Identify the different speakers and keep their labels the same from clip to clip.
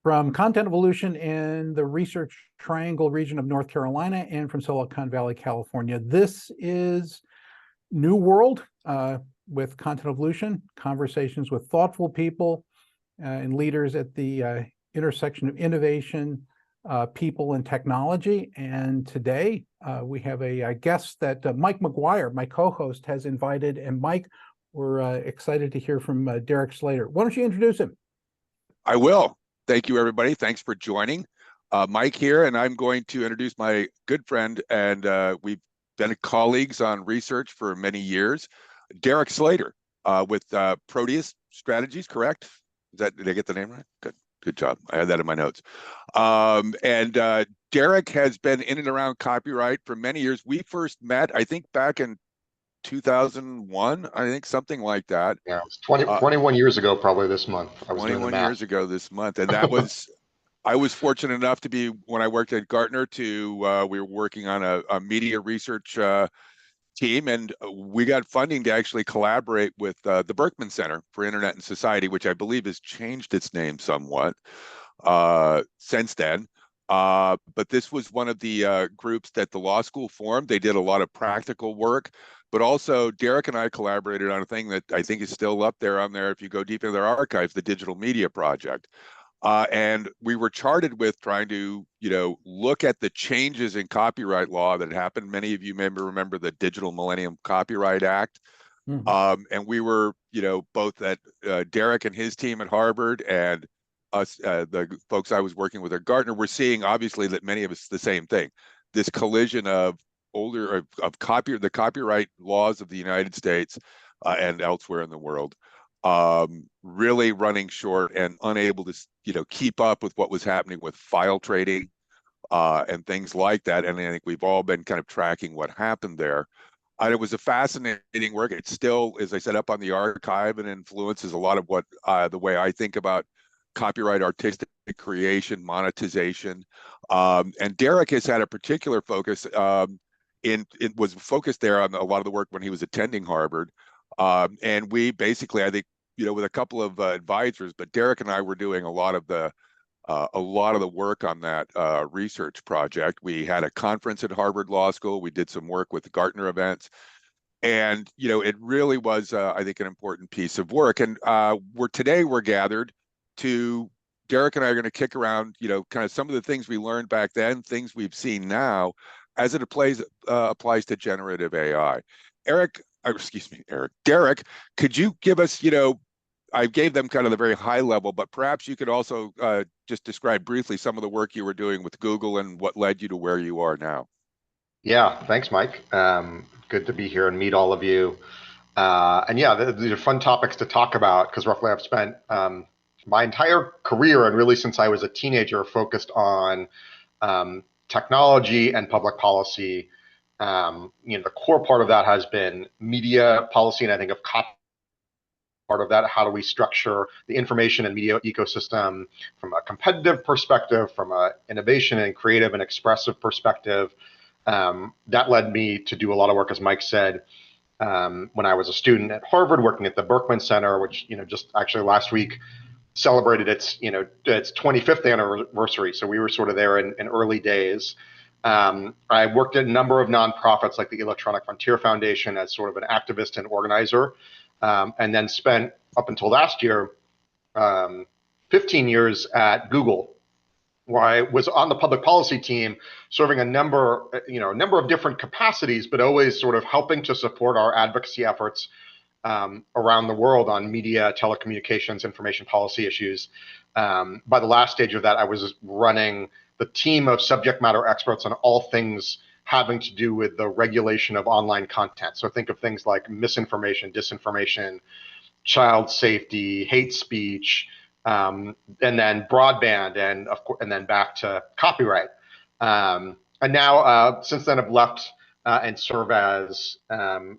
Speaker 1: from Content Evolution in the Research Triangle region of North Carolina and from Silicon Valley, California. This is NuWorld with Content Evolution, conversations with thoughtful people and leaders at the intersection of innovation, people, and technology. And today we have a guest that Mike McGuire, my co-host, has invited. And Mike, we're excited to hear from Derek Slater. Why don't you introduce him?
Speaker 2: I will. Thank you, everybody. Thanks for joining. Mike here, and I'm going to introduce my good friend, and we've been colleagues on research for many years, Derek Slater, with Proteus Strategies, correct? Did I get the name right? Good job. I had that in my notes. Derek has been in and around copyright for many years. We first met, I think, back in 2001, I think, something like that.
Speaker 3: Yeah, it was 21 years ago, probably this month. I was
Speaker 2: 21 years ago this month. And that was, I was fortunate enough to be, when I worked at Gartner, we were working on a media research team, and we got funding to actually collaborate with the Berkman Center for Internet and Society, which I believe has changed its name somewhat since then. But this was one of the groups that the law school formed. They did a lot of practical work, but also Derek and I collaborated on a thing that I think is still up there on there. If you go deep into their archives, the Digital Media Project. And we were charted with trying to, look at the changes in copyright law that happened. Many of you may remember the Digital Millennium Copyright Act. Mm-hmm. And we were, both at Derek and his team at Harvard and us, the folks I was working with at Gartner, we're seeing obviously that many of us the same thing, this collision of the copyright laws of the United States and elsewhere in the world, really running short and unable to, keep up with what was happening with file trading and things like that. And I think we've all been kind of tracking what happened there. And it was a fascinating work. It's still, as I said, up on the archive and influences a lot of what the way I think about copyright, artistic creation, monetization. And Derek has had a particular focus it was focused there on a lot of the work when he was attending Harvard. And we basically, I think, with a couple of advisors, but Derek and I were doing a lot of the work on that research project. We had a conference at Harvard Law School. We did some work with the Gartner events. And, it really was, I think, an important piece of work. And today we're gathered to, Derek and I are going to kick around, kind of some of the things we learned back then, things we've seen now, as it applies to generative AI. Derek, could you give us, I gave them kind of the very high level, but perhaps you could also just describe briefly some of the work you were doing with Google and what led you to where you are now.
Speaker 3: Yeah, thanks, Mike. Good to be here and meet all of you. And yeah, these are fun topics to talk about because roughly I've spent my entire career and really since I was a teenager focused on technology and public policy. The core part of that has been media policy, and I think of copy part of that. How do we structure the information and media ecosystem from a competitive perspective, from an innovation and creative and expressive perspective? That led me to do a lot of work, as Mike said, when I was a student at Harvard, working at the Berkman Center, which just actually last week celebrated its 25th anniversary. So we were sort of there in early days. I worked at a number of nonprofits like the Electronic Frontier Foundation as sort of an activist and organizer, and then spent up until last year 15 years at Google, where I was on the public policy team, serving a number of different capacities, but always sort of helping to support our advocacy efforts around the world on media, telecommunications, information policy issues. By the last stage of that, I was running the team of subject matter experts on all things having to do with the regulation of online content. So think of things like misinformation, disinformation, child safety, hate speech, and then broadband, and of course, and then back to copyright. And now, since then, I've left and serve as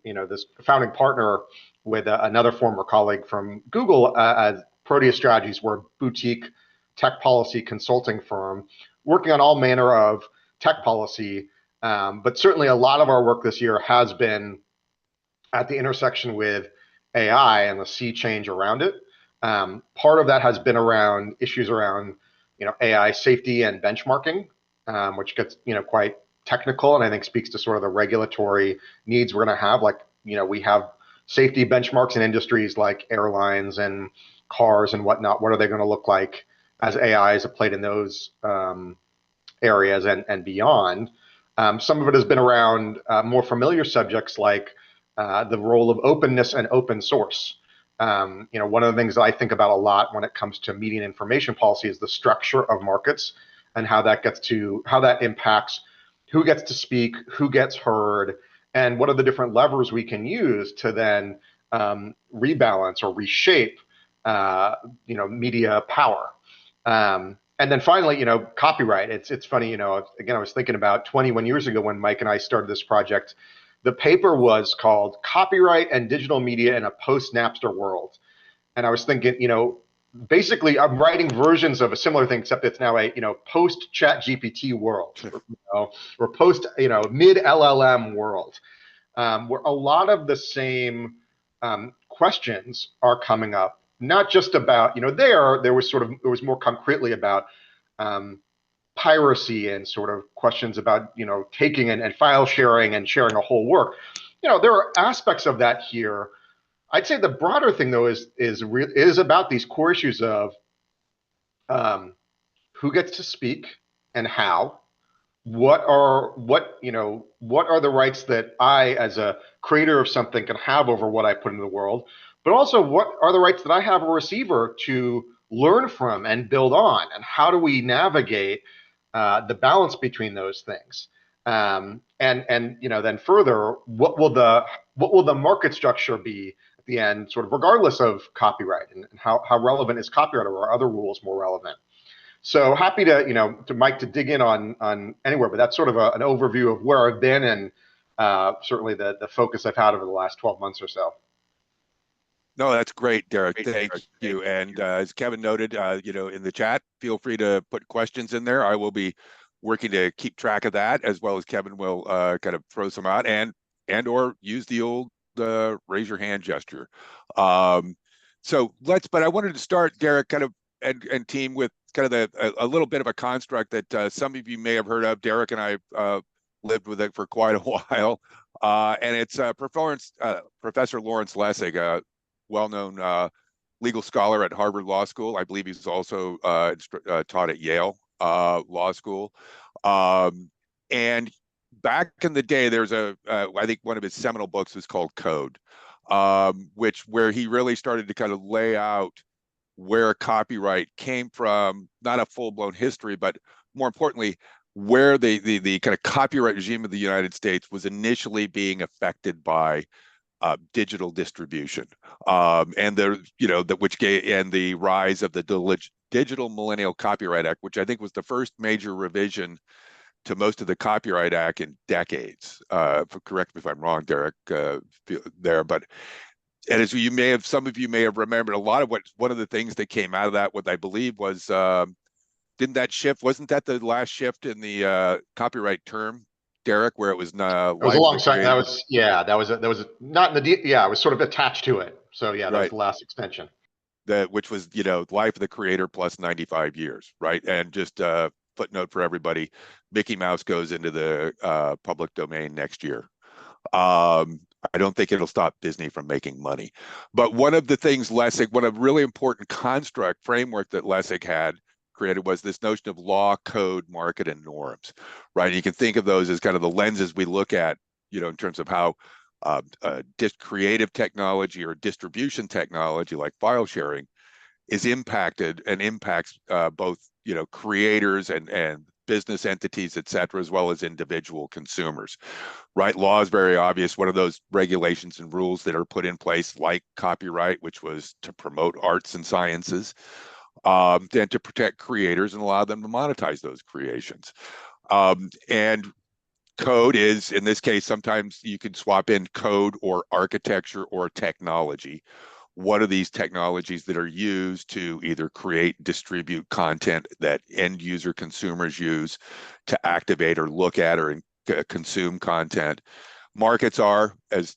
Speaker 3: this founding partner with another former colleague from Google at Proteus Strategies. We're a boutique tech policy consulting firm working on all manner of tech policy. But certainly a lot of our work this year has been at the intersection with AI and the sea change around it. Part of that has been around issues around AI safety and benchmarking, which gets quite technical, and I think speaks to sort of the regulatory needs we're going to have. Like we have safety benchmarks in industries like airlines and cars and whatnot. What are they going to look like as AI is applied in those areas and beyond? Some of it has been around more familiar subjects like the role of openness and open source. One of the things that I think about a lot when it comes to media and information policy is the structure of markets and how that impacts who gets to speak, who gets heard, and what are the different levers we can use to then rebalance or reshape media power. And then finally, copyright. It's funny, again, I was thinking about 21 years ago when Mike and I started this project. The paper was called Copyright and Digital Media in a Post-Napster World. And I was thinking, basically I'm writing versions of a similar thing, except it's now a, post-Chat GPT world, or post, mid-LLM world, where a lot of the same questions are coming up. Not just about, there was more concretely about piracy and sort of questions about, taking and file sharing and sharing a whole work. There are aspects of that here. I'd say the broader thing though is about these core issues of who gets to speak and how. What are the rights that I, as a creator of something, can have over what I put into the world, but also what are the rights that I have a receiver to learn from and build on, and how do we navigate the balance between those things? And then further, what will the market structure be at the end, sort of regardless of copyright, and how relevant is copyright, or are other rules more relevant? So happy to, to Mike, to dig in on anywhere, but that's sort of an overview of where I've been, and certainly the focus I've had over the last 12 months or so.
Speaker 2: No, that's great, Derek. Thank you. And as Kevin noted, in the chat, feel free to put questions in there. I will be working to keep track of that, as well as Kevin will kind of throw some out and or use the old raise your hand gesture. But I wanted to start, Derek, kind of and team, with kind of a little bit of a construct that some of you may have heard of. Derek and I lived with it for quite a while, and it's Professor Lawrence Lessig, a well-known legal scholar at Harvard Law School. I believe he's also taught at Yale Law School. And back in the day, there's I think one of his seminal books was called Code, where he really started to kind of lay out where copyright came from, not a full-blown history, but more importantly, where the kind of copyright regime of the United States was initially being affected by digital distribution, and the rise of the Digital Millennial Copyright Act, which I think was the first major revision to most of the Copyright Act in decades. Correct me if I'm wrong, Derek, but. And as some of you may have remembered, one of the things that came out of that, what I believe was, wasn't that the last shift in the copyright term, Derek, where it was
Speaker 3: it was alongside, that was not in the, it was sort of attached to it. So yeah, that was the last extension.
Speaker 2: Which was, life of the creator plus 95 years, right? And just footnote for everybody, Mickey Mouse goes into the public domain next year. I don't think it'll stop Disney from making money. But one of the things one of really important construct framework that Lessig had created was this notion of law, code, market, and norms, right? You can think of those as kind of the lenses we look at, in terms of how creative technology or distribution technology like file sharing is impacted and impacts both, creators and business entities, et cetera, as well as individual consumers, right? Law is very obvious. One of those regulations and rules that are put in place, like copyright, which was to promote arts and sciences, and to protect creators and allow them to monetize those creations. And code is, in this case, sometimes you can swap in code or architecture or technology. What are these technologies that are used to either create, distribute content that end user consumers use to activate or look at or consume content? Markets are, as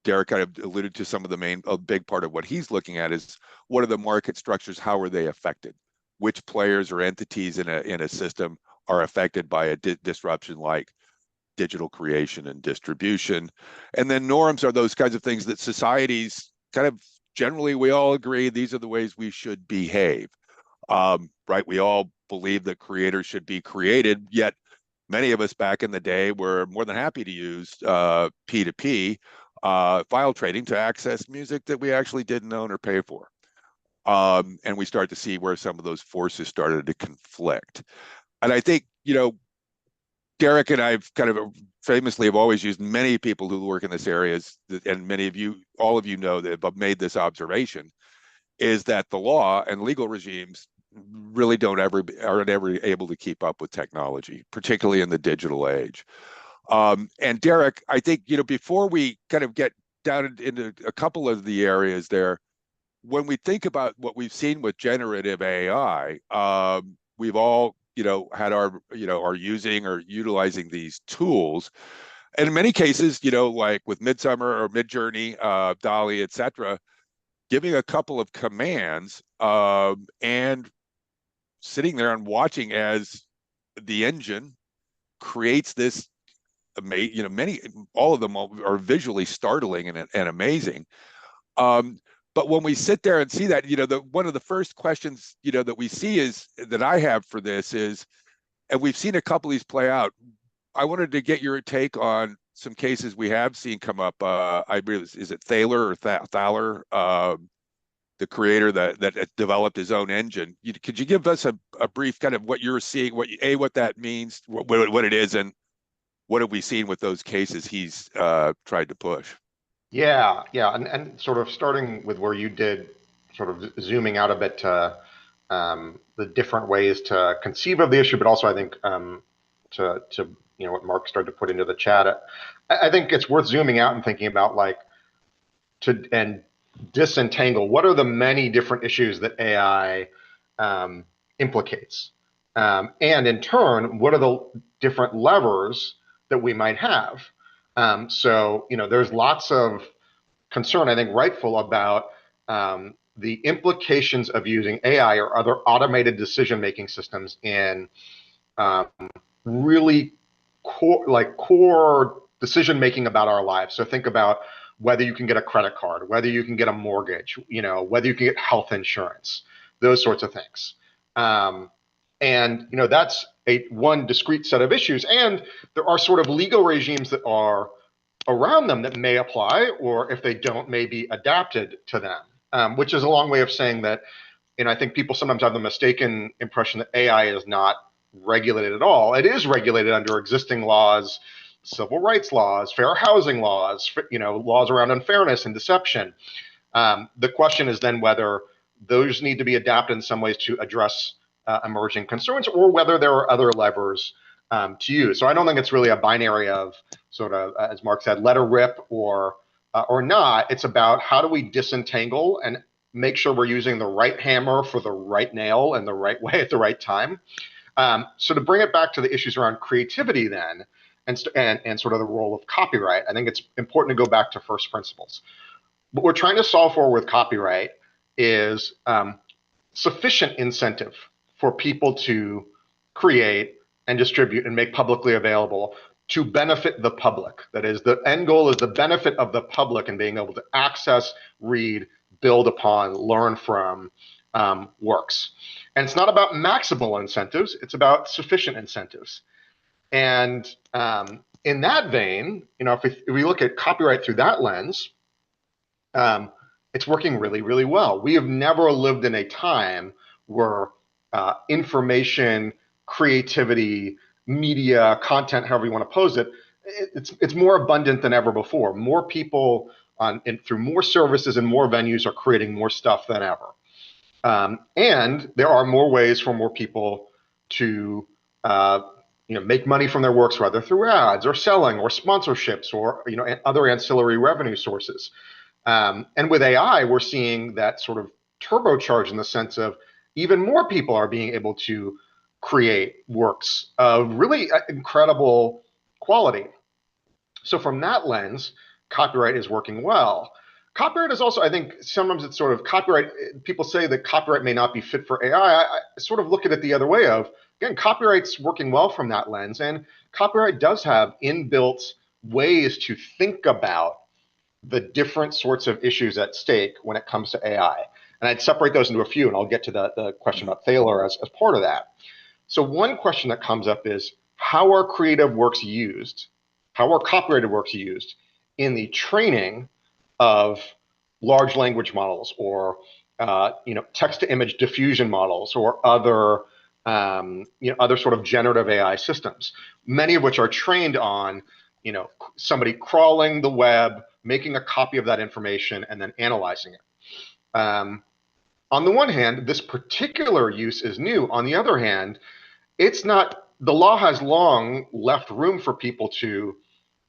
Speaker 2: Derek kind of alluded to, a big part of what he's looking at is what are the market structures? How are they affected? which players or entities in a system are affected by a disruption like digital creation and distribution. And then norms are those kinds of things that societies kind of generally, we all agree these are the ways we should behave. Right? We all believe that creators should be created, yet many of us back in the day were more than happy to use P2P file trading to access music that we actually didn't own or pay for. And we start to see where some of those forces started to conflict. And I think, Derek and I've kind of famously have always used, many people who work in this area, and many of you, all of you know that have made this observation, is that the law and legal regimes really aren't ever able to keep up with technology, particularly in the digital age. And Derek, I think, before we kind of get down into a couple of the areas there, when we think about what we've seen with generative AI, we've all, had are using or utilizing these tools. And in many cases, like with Midsummer or Midjourney, DALL-E, et cetera, giving a couple of commands and sitting there and watching as the engine creates this all of them are visually startling and amazing. But when we sit there and see that, one of the first questions, that we see that I have for this is, and we've seen a couple of these play out. I wanted to get your take on some cases we have seen come up. Is it Thaler or Thaler, the creator that developed his own engine? Could you give us a brief kind of what you're seeing, what that means, what it is, and what have we seen with those cases he's tried to push?
Speaker 3: Yeah, and sort of starting with where you did, sort of zooming out a bit to the different ways to conceive of the issue, but also I think to what Mark started to put into the chat. I think it's worth zooming out and thinking about and disentangle what are the many different issues that AI implicates, and in turn, what are the different levers that we might have. So there's lots of concern, I think rightful, about the implications of using AI or other automated decision-making systems in really core decision-making about our lives. So think about whether you can get a credit card, whether you can get a mortgage, whether you can get health insurance, those sorts of things. And that's one discrete set of issues. And there are sort of legal regimes that are around them that may apply, or if they don't, may be adapted to them, which is a long way of saying that, I think people sometimes have the mistaken impression that AI is not regulated at all. It is regulated under existing laws, civil rights laws, fair housing laws, laws around unfairness and deception. The question is then whether those need to be adapted in some ways to address emerging concerns, or whether there are other levers to use. So I don't think it's really a binary of sort of, as Mark said, let her rip or not. It's about how do we disentangle and make sure we're using the right hammer for the right nail and the right way at the right time. So to bring it back to the issues around creativity then, and sort of the role of copyright, I think it's important to go back to first principles. What we're trying to solve for with copyright is sufficient incentive for people to create and distribute and make publicly available to benefit the public. That is, the end goal is the benefit of the public and being able to access, read, build upon, learn from works. And it's not about maximal incentives, it's about sufficient incentives. And in that vein, if we look at copyright through that lens, it's working really, really well. We have never lived in a time where information, creativity, media, content, however you want to pose it, it's more abundant than ever before. More people through more services and more venues are creating more stuff than ever. And there are more ways for more people to make money from their works, whether through ads or selling or sponsorships or other ancillary revenue sources. And with AI, we're seeing that sort of turbocharge in the sense of even more people are being able to create works of really incredible quality. So from that lens, copyright is working well. Copyright is also, I think, sometimes it's sort of copyright. People say that copyright may not be fit for AI. I sort of look at it the other way of, again, copyright's working well from that lens. And copyright does have inbuilt ways to think about the different sorts of issues at stake when it comes to AI. And I'd separate those into a few, and I'll get to the question about Thaler as part of that. So one question that comes up is, how are creative works used? How are copyrighted works used in the training of large language models, or text-to-image diffusion models, or other other sort of generative AI systems, many of which are trained on somebody crawling the web, making a copy of that information, and then analyzing it. On the one hand, this particular use is new. On the other hand, it's not. The law has long left room for people to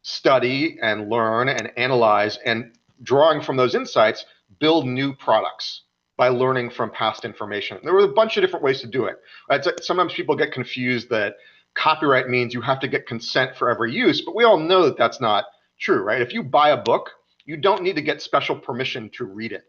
Speaker 3: study and learn and analyze, and drawing from those insights, build new products by learning from past information. There were a bunch of different ways to do it. Sometimes people get confused that copyright means you have to get consent for every use, but we all know that that's not true, right? If you buy a book, you don't need to get special permission to read it.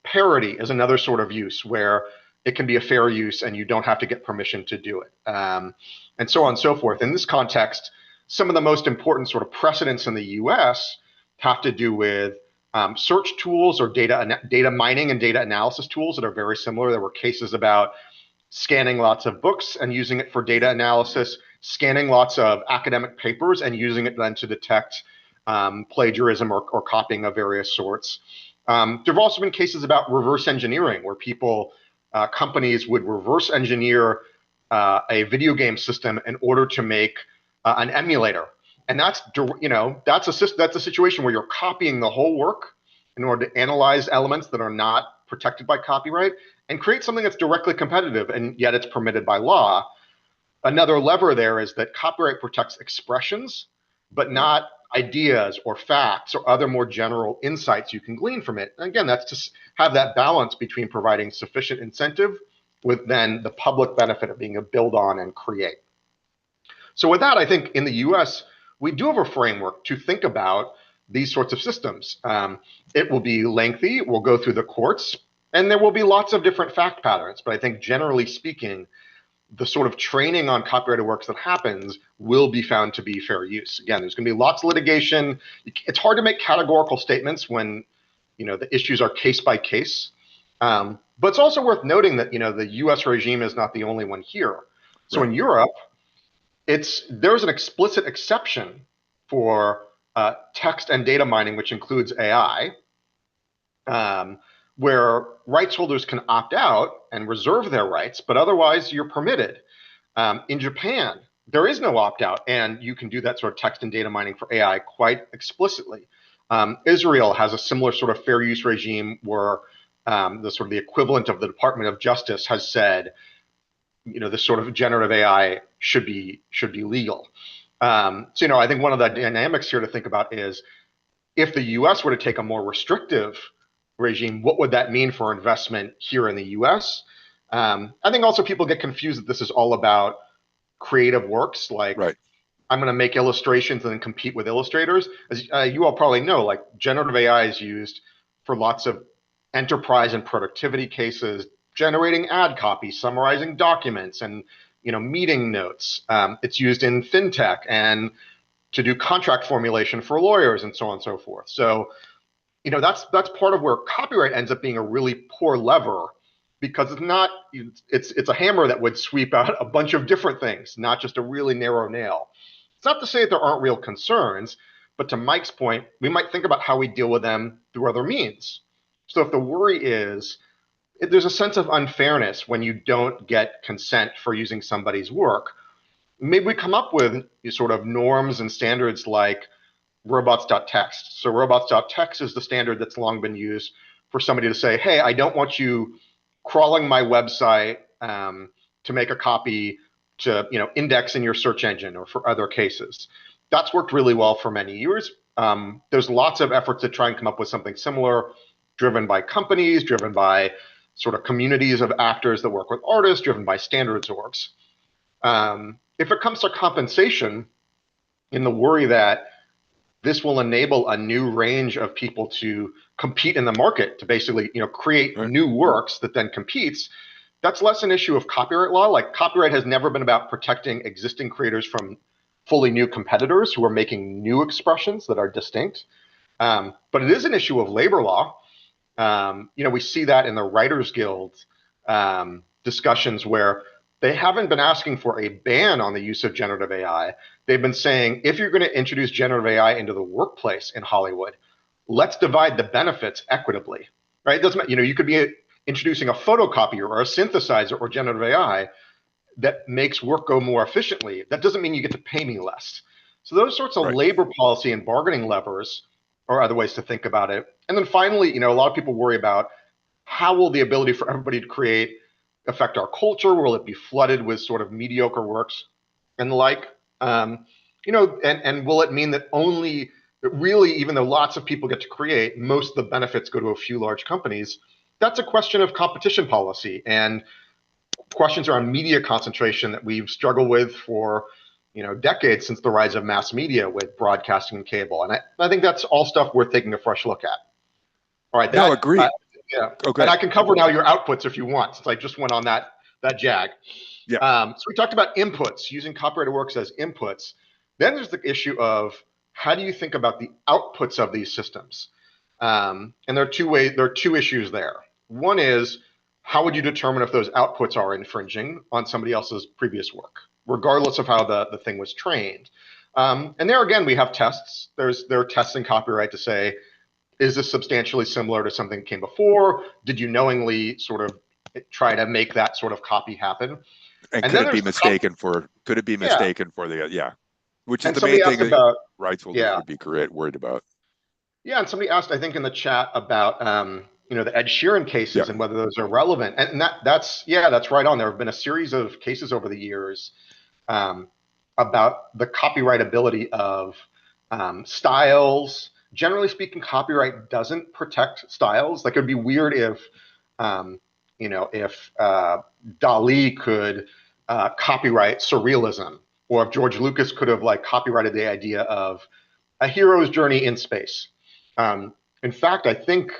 Speaker 3: Parody is another sort of use where it can be a fair use and you don't have to get permission to do it, and so on and so forth. In this context, some of the most important sort of precedents in the US have to do with search tools or data mining and data analysis tools that are very similar. There were cases about scanning lots of books and using it for data analysis, scanning lots of academic papers and using it then to detect plagiarism or copying of various sorts. There have also been cases about reverse engineering, where companies would reverse engineer a video game system in order to make an emulator. And that's a situation where you're copying the whole work in order to analyze elements that are not protected by copyright and create something that's directly competitive, and yet it's permitted by law. Another lever there is that copyright protects expressions, but not ideas or facts or other more general insights you can glean from it. And again, that's to have that balance between providing sufficient incentive with then the public benefit of being able to build on and create. So with that, I think in the US, we do have a framework to think about these sorts of systems. It will be lengthy, we'll go through the courts, and there will be lots of different fact patterns. But I think generally speaking, the sort of training on copyrighted works that happens will be found to be fair use. Again, there's going to be lots of litigation. It's hard to make categorical statements when the issues are case by case. But it's also worth noting that the US regime is not the only one here. So in Europe, there's an explicit exception for text and data mining, which includes AI, where rights holders can opt out and reserve their rights, but otherwise you're permitted. In Japan, there is no opt-out, and you can do that sort of text and data mining for AI quite explicitly. Israel has a similar sort of fair use regime where the equivalent of the Department of Justice has said, this sort of generative AI should be legal. So I think one of the dynamics here to think about is, if the US were to take a more restrictive regime, what would that mean for investment here in the US? I think also people get confused that this is all about creative works, like I'm going to make illustrations and then compete with illustrators. As you all probably know, like generative AI is used for lots of enterprise and productivity cases, generating ad copy, summarizing documents, and meeting notes. It's used in fintech and to do contract formulation for lawyers and so on and so forth. So that's part of where copyright ends up being a really poor lever, because it's a hammer that would sweep out a bunch of different things, not just a really narrow nail. It's not to say that there aren't real concerns, but to Mike's point, we might think about how we deal with them through other means. So if the worry is, there's a sense of unfairness when you don't get consent for using somebody's work, maybe we come up with these sort of norms and standards like robots.txt. So robots.txt is the standard that's long been used for somebody to say, hey, I don't want you crawling my website to make a copy to index in your search engine or for other cases. That's worked really well for many years. There's lots of efforts to try and come up with something similar, driven by companies, driven by sort of communities of actors that work with artists, driven by standards orgs. If it comes to compensation, in the worry that this will enable a new range of people to compete in the market, to basically, create
Speaker 2: Right.
Speaker 3: new works that then competes. That's less an issue of copyright law. Like, copyright has never been about protecting existing creators from fully new competitors who are making new expressions that are distinct. But it is an issue of labor law. We see that in the Writers Guild discussions, where they haven't been asking for a ban on the use of generative AI. They've been saying, if you're going to introduce generative AI into the workplace in Hollywood, let's divide the benefits equitably, right? It doesn't matter, you could be introducing a photocopier or a synthesizer or generative AI that makes work go more efficiently. That doesn't mean you get to pay me less. So those sorts of
Speaker 2: Right.
Speaker 3: labor policy and bargaining levers are other ways to think about it. And then finally, a lot of people worry about, how will the ability for everybody to create affect our culture? Will it be flooded with sort of mediocre works and the like? And will it mean that really, even though lots of people get to create, most of the benefits go to a few large companies? That's a question of competition policy and questions around media concentration that we've struggled with for decades, since the rise of mass media with broadcasting and cable. And I think that's all stuff worth taking a fresh look at. All right.
Speaker 2: No, agreed.
Speaker 3: Yeah.
Speaker 2: Okay.
Speaker 3: And I can cover now your outputs if you want, since I just went on that jag.
Speaker 2: Yeah.
Speaker 3: So we talked about inputs, using copyrighted works as inputs. Then there's the issue of, how do you think about the outputs of these systems? And there are two issues there. One is, how would you determine if those outputs are infringing on somebody else's previous work, regardless of how the thing was trained? And there again, we have tests. There are tests in copyright to say, is this substantially similar to something that came before? Did you knowingly sort of try to make that sort of copy happen?
Speaker 2: And could it be mistaken for the, which is
Speaker 3: and
Speaker 2: the main thing that rights holders would be worried about.
Speaker 3: Yeah, and somebody asked, I think, in the chat about the Ed Sheeran cases and whether those are relevant. And that's right on. There have been a series of cases over the years about the copyright ability of styles. Generally speaking, copyright doesn't protect styles. Like, it would be weird if Dali could copyright surrealism, or if George Lucas could have copyrighted the idea of a hero's journey in space. In fact, I think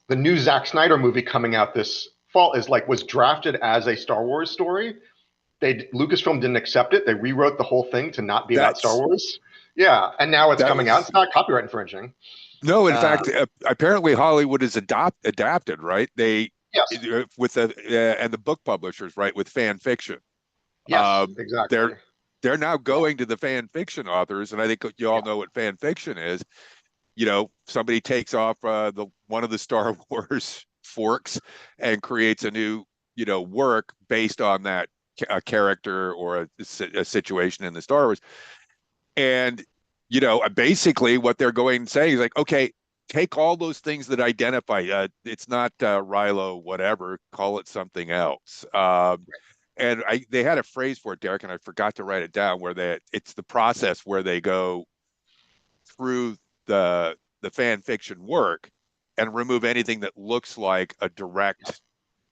Speaker 3: the new Zack Snyder movie coming out this fall was drafted as a Star Wars story. Lucasfilm didn't accept it. They rewrote the whole thing to not be about Star Wars. Yeah, and now it's coming out. It's not copyright infringing.
Speaker 2: No, in fact, apparently Hollywood is adapted, right? With and the book publishers, right, with fan fiction.
Speaker 3: Yes, exactly.
Speaker 2: They're now going to the fan fiction authors, and I think you all know what fan fiction is. Somebody takes off one of the Star Wars forks and creates a new, work based on that character or a situation in the Star Wars. And, basically what they're going and saying is okay, take all those things that identify, it's not Rilo, whatever, call it something else. And they had a phrase for it, Derek, and I forgot to write it down, where it's the process where they go through the fan fiction work and remove anything that looks like a direct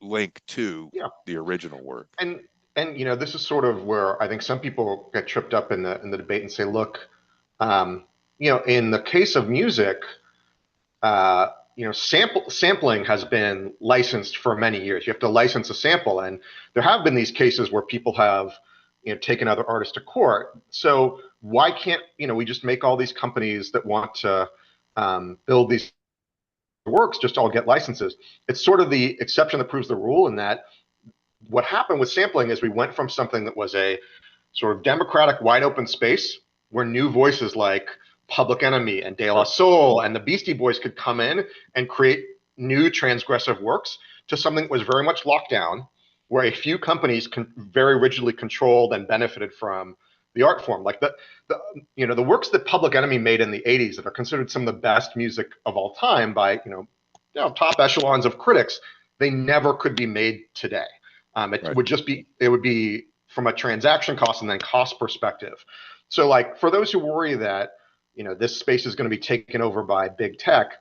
Speaker 2: link to the original work. And
Speaker 3: this is sort of where I think some people get tripped up in the debate and say, look, in the case of music, sampling has been licensed for many years. You have to license a sample, and there have been these cases where people have taken other artists to court. So why can't we just make all these companies that want to build these works just all get licenses? It's sort of the exception that proves the rule, in that what happened with sampling is we went from something that was a sort of democratic, wide open space where new voices like Public Enemy and De La Soul and the Beastie Boys could come in and create new transgressive works, to something that was very much locked down, where a few companies very rigidly controlled and benefited from the art form. Like the works that Public Enemy made in the 80s that are considered some of the best music of all time by top echelons of critics, they never could be made today. It would be from a transaction cost and then cost perspective. So for those who worry that this space is going to be taken over by big tech,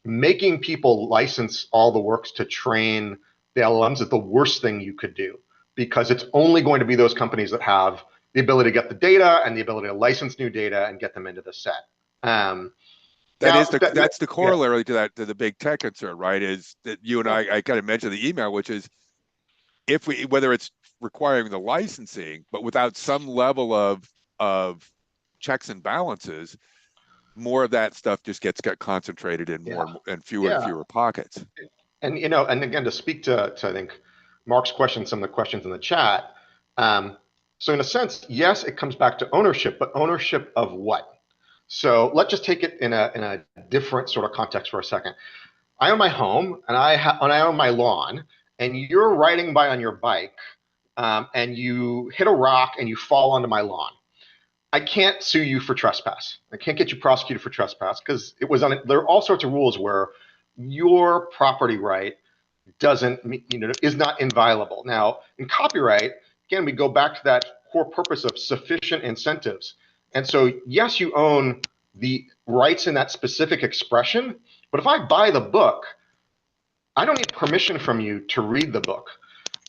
Speaker 3: making people license all the works to train the LLMs is the worst thing you could do, because it's only going to be those companies that have the ability to get the data and the ability to license new data and get them into the set. Um,
Speaker 2: That's the
Speaker 3: yeah,
Speaker 2: corollary to that, to the big tech concern, right? Is that you and I kind of mentioned the email, which is if we, whether it's requiring the licensing, but without some level of checks and balances, more of that stuff just got concentrated in
Speaker 3: yeah,
Speaker 2: and
Speaker 3: yeah.
Speaker 2: fewer pockets.
Speaker 3: And and again, to speak to I think Mark's question, some of the questions in the chat. So in a sense, yes, it comes back to ownership, but ownership of what? So let's just take it in a different sort of context for a second. I own my home and I own my lawn, and you're riding by on your bike, and you hit a rock and you fall onto my lawn. I can't sue you for trespass. I can't get you prosecuted for trespass because it was on. There are all sorts of rules where your property right doesn't, is not inviolable. Now, in copyright, again, we go back to that core purpose of sufficient incentives. And so, yes, you own the rights in that specific expression, but if I buy the book, I don't need permission from you to read the book.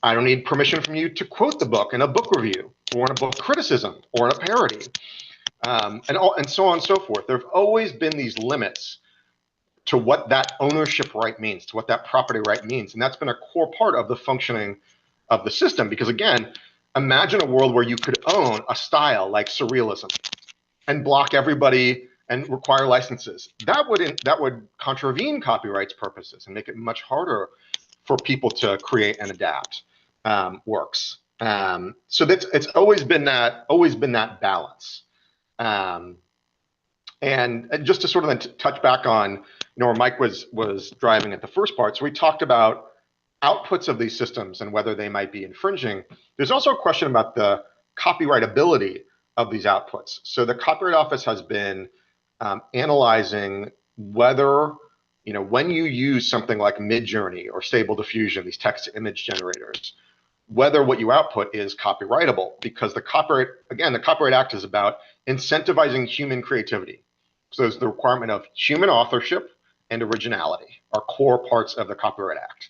Speaker 3: I don't need permission from you to quote the book in a book review or in a book criticism or in a parody, and so on and so forth. There have always been these limits to what that ownership right means, to what that property right means. And that's been a core part of the functioning of the system. Because again, imagine a world where you could own a style like surrealism and block everybody and require licenses. That would contravene copyright's purposes and make it much harder for people to create and adapt works. So it's always been that balance. Um, and just to sort of then touch back on, where Mike was driving at the first part. So we talked about outputs of these systems and whether they might be infringing. There's also a question about the copyrightability of these outputs. So the Copyright Office has been analyzing whether, when you use something like Midjourney or Stable Diffusion, these text-to-image generators, whether what you output is copyrightable, because the Copyright Act is about incentivizing human creativity. So there's the requirement of human authorship and originality are core parts of the Copyright Act.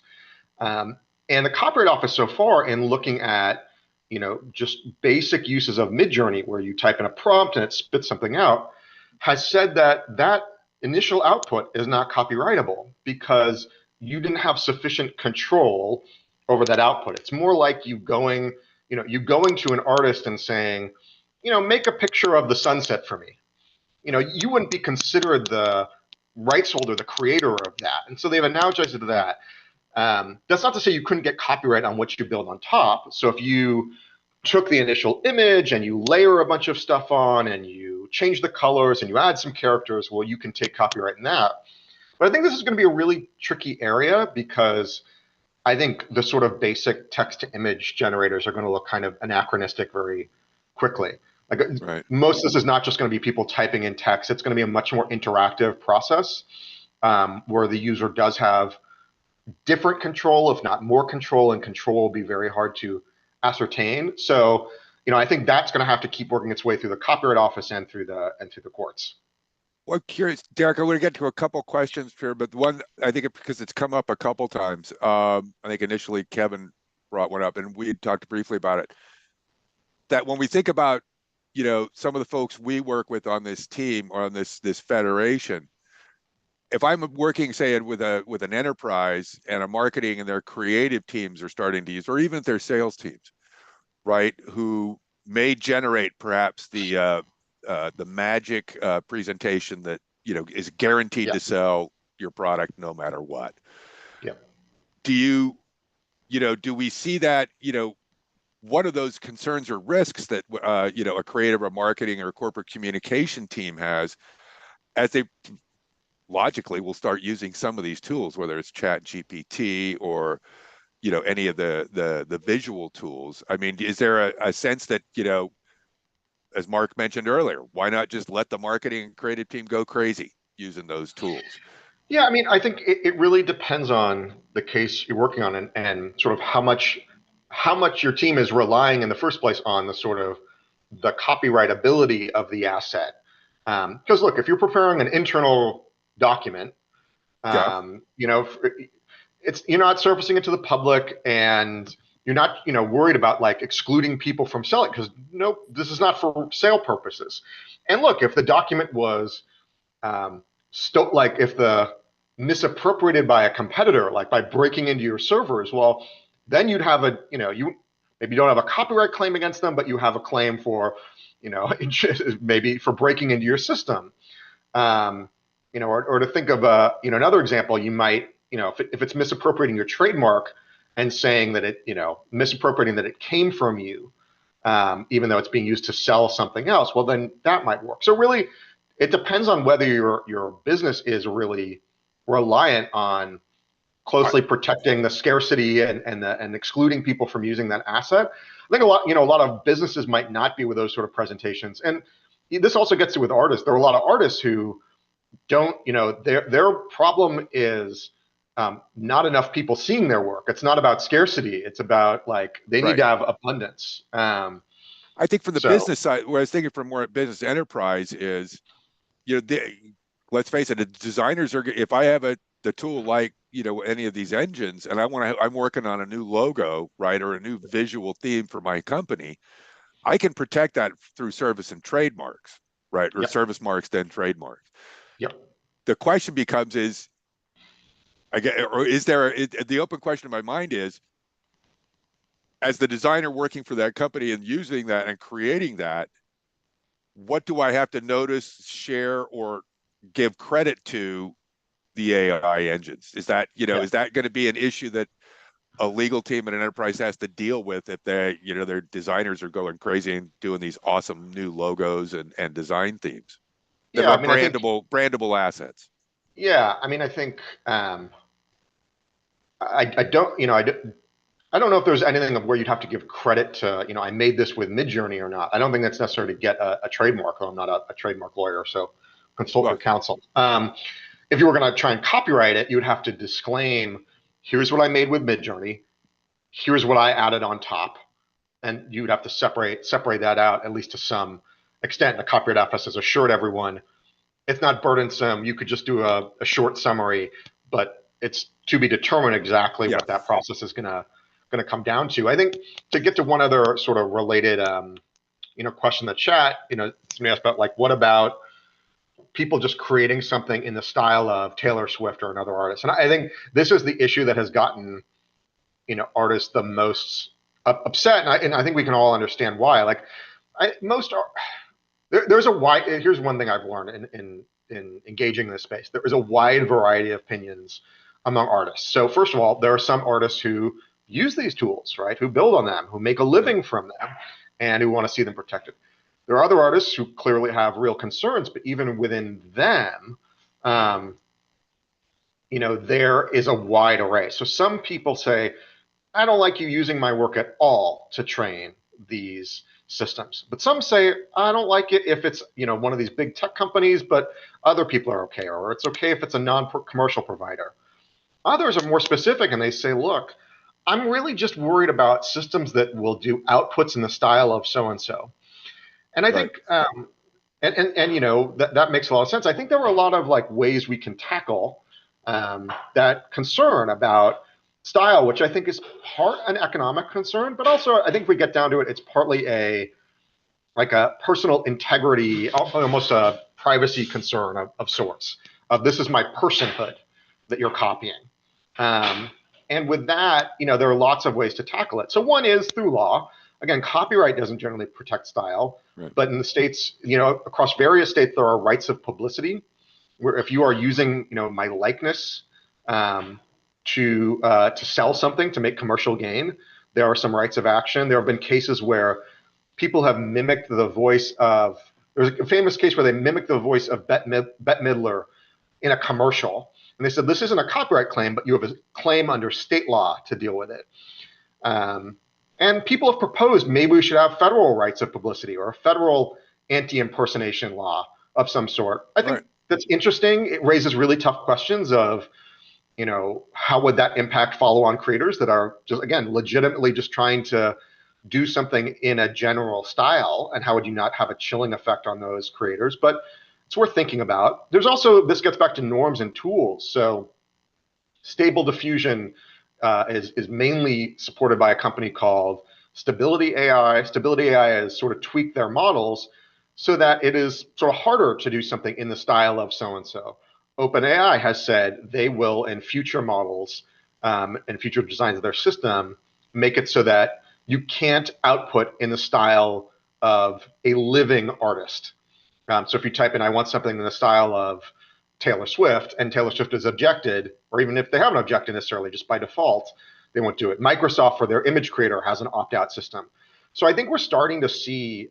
Speaker 3: And the Copyright Office so far, in looking at just basic uses of Midjourney, where you type in a prompt and it spits something out, has said that initial output is not copyrightable because you didn't have sufficient control over that output. It's more like you going to an artist and saying, make a picture of the sunset for me. You wouldn't be considered the rights holder, the creator of that. And so they've analogized it to that. That's not to say you couldn't get copyright on what you build on top. So if you took the initial image and you layer a bunch of stuff on and you change the colors and you add some characters, well, you can take copyright in that. But I think this is going to be a really tricky area because I think the sort of basic text-to-image generators are going to look kind of anachronistic very quickly. Like right. Most of this is not just going to be people typing in text. It's going to be a much more interactive process where the user does have different control, if not more control, and control will be very hard to ascertain. So, I think that's going to have to keep working its way through the Copyright Office and through the courts.
Speaker 2: Well, curious, Derek, I want to get to a couple questions here, but one, I think because it's come up a couple times. I think initially Kevin brought one up and we had talked briefly about it. That when we think about, some of the folks we work with on this team or on this federation, if I'm working, say, with an enterprise and a marketing and their creative teams are starting to use, or even if their sales teams, right, who may generate perhaps the magic presentation that is guaranteed to sell your product no matter what.
Speaker 3: Yeah.
Speaker 2: Do we see that? What are those concerns or risks that a creative or marketing or corporate communication team has as they logically will start using some of these tools, whether it's Chat GPT or any of the visual tools? I mean, is there a sense that as Mark mentioned earlier, why not just let the marketing and creative team go crazy using those tools?
Speaker 3: Yeah, I mean, I think it really depends on the case you're working on and sort of how much your team is relying in the first place on the sort of the copyrightability of the asset. Because look, if you're preparing an internal document, it's you're not surfacing it to the public and you're not worried about like excluding people from selling because nope, this is not for sale purposes. And look, if the document was like if the misappropriated by a competitor, like by breaking into your servers, well, then you'd have a, you maybe don't have a copyright claim against them, but you have a claim for, maybe for breaking into your system. Or to think of another example, you might, if it's misappropriating your trademark and saying that it, misappropriating that it came from you, even though it's being used to sell something else, well, then that might work. So really, it depends on whether your business is really reliant on closely protecting the scarcity and excluding people from using that asset. I think a lot of businesses might not be with those sort of presentations. And this also gets to with artists. There are a lot of artists who don't, their problem is not enough people seeing their work. It's not about scarcity. It's about like they need to have abundance.
Speaker 2: I think from the business side, what I was thinking from more business enterprise is, let's face it, the designers are, if I have the tool like, any of these engines, and I'm working on a new logo, right, or a new visual theme for my company, I can protect that through service and trademarks, right, or service marks then trademarks.
Speaker 3: Yep.
Speaker 2: The question becomes the open question in my mind is, as the designer working for that company and using that and creating that, what do I have to notice, share, or give credit to the AI engines? Is that, is that going to be an issue that a legal team and an enterprise has to deal with if they, their designers are going crazy and doing these awesome new logos and design themes that are brandable assets?
Speaker 3: Yeah, I mean, I think I don't know if there's anything of where you'd have to give credit to, I made this with Midjourney or not. I don't think that's necessary to get a trademark, though I'm not a trademark lawyer, so consult your counsel. If you were going to try and copyright it, you would have to disclaim, here's what I made with Midjourney, here's what I added on top, and you would have to separate that out, at least to some extent. The Copyright Office has assured everyone it's not burdensome. You could just do a short summary, but it's to be determined exactly what that process is going to come down to. I think to get to one other sort of related, question in the chat, somebody asked about like, what about people just creating something in the style of Taylor Swift or another artist? And I think this is the issue that has gotten, artists the most upset. And I think we can all understand why. Like there's a wide, here's one thing I've learned in engaging in this space. There is a wide variety of opinions among artists. So first of all, there are some artists who use these tools, right? Who build on them, who make a living from them, and who want to see them protected. There are other artists who clearly have real concerns, but even within them, there is a wide array. So some people say, I don't like you using my work at all to train these systems. But some say, I don't like it if it's, one of these big tech companies, but other people are okay, or it's okay if it's a non-commercial provider. Others are more specific and they say, look, I'm really just worried about systems that will do outputs in the style of so-and-so. And I think, that makes a lot of sense. I think there are a lot of like ways we can tackle that concern about style, which I think is part an economic concern, but also I think if we get down to it, it's partly a personal integrity, almost a privacy concern of sorts. This is my personhood that you're copying. And with that, there are lots of ways to tackle it. So one is through law. Again, copyright doesn't generally protect style, but in the states, across various states, there are rights of publicity, where if you are using, my likeness to sell something to make commercial gain, there are some rights of action. There have been cases where people have mimicked the voice of. There's a famous case where they mimicked the voice of Bette Midler in a commercial. And they said, this isn't a copyright claim, but you have a claim under state law to deal with it. And people have proposed maybe we should have federal rights of publicity or a federal anti-impersonation law of some sort. I think that's interesting. It raises really tough questions of, how would that impact follow-on creators that are just, again, legitimately just trying to do something in a general style, and how would you not have a chilling effect on those creators? But it's worth thinking about. There's also, this gets back to norms and tools. So Stable Diffusion is mainly supported by a company called Stability AI. Stability AI has sort of tweaked their models so that it is sort of harder to do something in the style of so-and-so. OpenAI has said they will, in future models and future designs of their system, make it so that you can't output in the style of a living artist. So if you type in, I want something in the style of Taylor Swift, and Taylor Swift is objected, or even if they haven't objected necessarily, just by default, they won't do it. Microsoft, for their image creator, has an opt-out system. So I think we're starting to see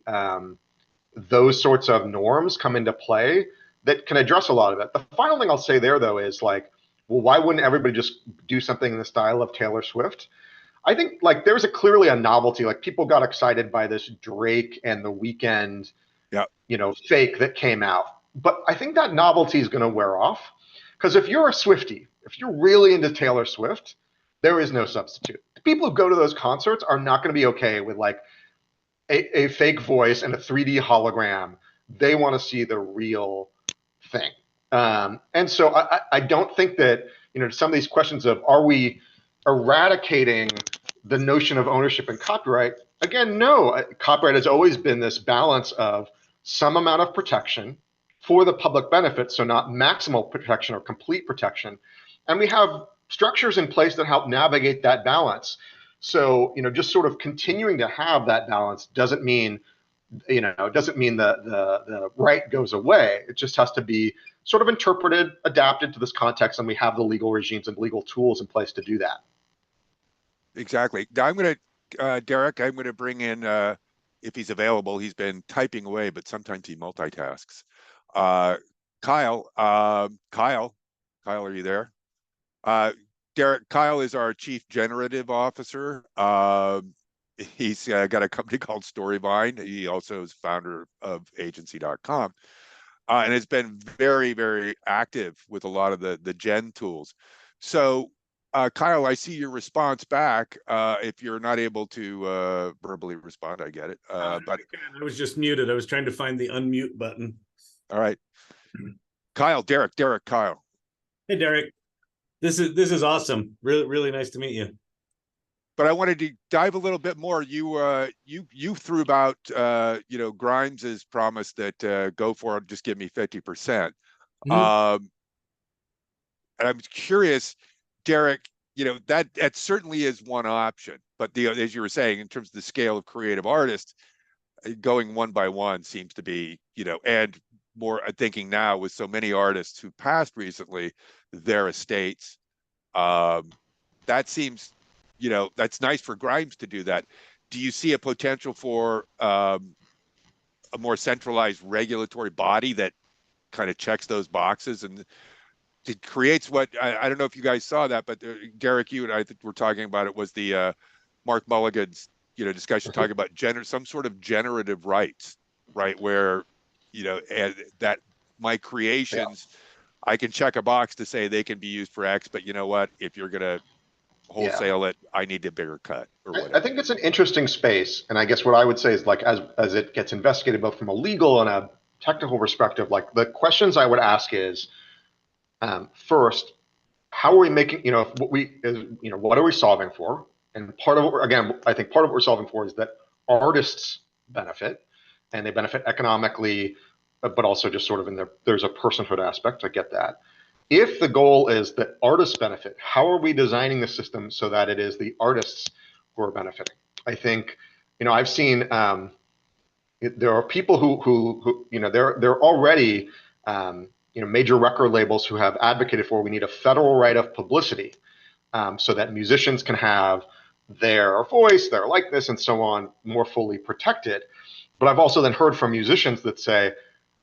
Speaker 3: those sorts of norms come into play that can address a lot of it. The final thing I'll say there, though, is like, well, why wouldn't everybody just do something in the style of Taylor Swift? I think like there's clearly a novelty. Like people got excited by this Drake and The Weeknd, fake that came out. But I think that novelty is going to wear off, because if you're a Swiftie, if you're really into Taylor Swift, there is no substitute. The people who go to those concerts are not going to be okay with like a fake voice and a 3D hologram. They want to see the real thing. And so I don't think that, some of these questions of, are we eradicating the notion of ownership and copyright? Again, no. Copyright has always been this balance of some amount of protection for the public benefit, so not maximal protection or complete protection. And we have structures in place that help navigate that balance. So, just sort of continuing to have that balance doesn't mean, the right goes away. It just has to be sort of interpreted, adapted to this context, and we have the legal regimes and legal tools in place to do that.
Speaker 2: Exactly. Now Derek, I'm going to bring in, if he's available. He's been typing away, but sometimes he multitasks. Kyle, are you there? Kyle is our Chief Generative Officer. He's got a company called Storyvine. He also is founder of agency.com, and has been very, very active with a lot of the gen tools. So, Kyle, I see your response back. If you're not able to verbally respond, I get it. But
Speaker 4: I was just muted. I was trying to find the unmute button.
Speaker 2: All right. Derek, Kyle.
Speaker 4: Hey, Derek. This is awesome. Really, really nice to meet you.
Speaker 2: But I wanted to dive a little bit more. You threw about Grimes's promise that go for it, just give me 50%. And I'm curious, Derek, that certainly is one option. But as you were saying, in terms of the scale of creative artists, going one by one seems to be, and more thinking now with so many artists who passed recently, their estates, that seems, that's nice for Grimes to do that. Do you see a potential for a more centralized regulatory body that kind of checks those boxes and it creates what, I don't know if you guys saw that, but Derek, you and I think we're talking about it, was the Mark Mulligan's discussion talking about some sort of generative rights, right? Where and that my creations, I can check a box to say they can be used for X, but you know what? If you're gonna wholesale it, I need a bigger cut or whatever.
Speaker 3: I think it's an interesting space, and I guess what I would say is, like, as it gets investigated both from a legal and a technical perspective, like the questions I would ask is, first, how are we making, what are we solving for? And part of what, again, I think part of what we're solving for is that artists benefit, and they benefit economically, but also just sort of there's a personhood aspect. I get that. If the goal is that artists benefit, how are we designing the system so that it is the artists who are benefiting? I think, I've seen there are people who they're already major record labels who have advocated for, we need a federal right of publicity, so that musicians can have their voice, their likeness, and so on more fully protected. But I've also then heard from musicians that say,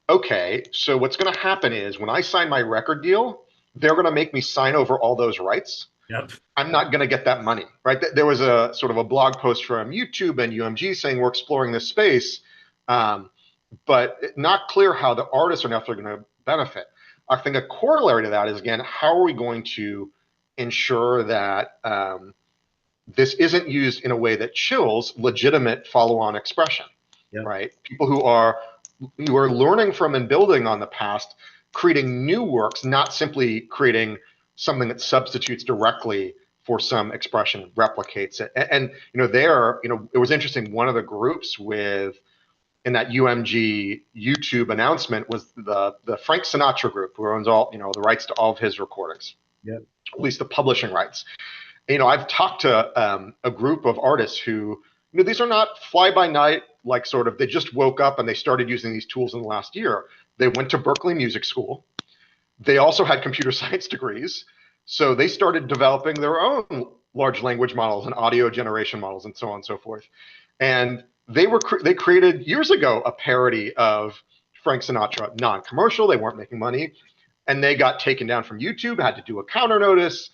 Speaker 3: okay, so what's going to happen is when I sign my record deal, they're going to make me sign over all those rights.
Speaker 4: Yep.
Speaker 3: I'm not going to get that money, right? There was a sort of a blog post from YouTube and UMG saying we're exploring this space, but not clear how the artists are necessarily going to benefit. I think a corollary to that is, again, how are we going to ensure that this isn't used in a way that chills legitimate follow-on expression, right? People who are learning from and building on the past, creating new works, not simply creating something that substitutes directly for some expression, replicates it. And it was interesting. One of the groups with in that UMG YouTube announcement was the Frank Sinatra group, who owns all, the rights to all of his recordings, at least the publishing rights. I've talked to a group of artists who, these are not fly by night, like sort of, they just woke up and they started using these tools in the last year. They went to Berklee Music School. They also had computer science degrees. So they started developing their own large language models and audio generation models and so on and so forth. And they created years ago a parody of Frank Sinatra, non-commercial, they weren't making money, and they got taken down from YouTube, had to do a counter notice,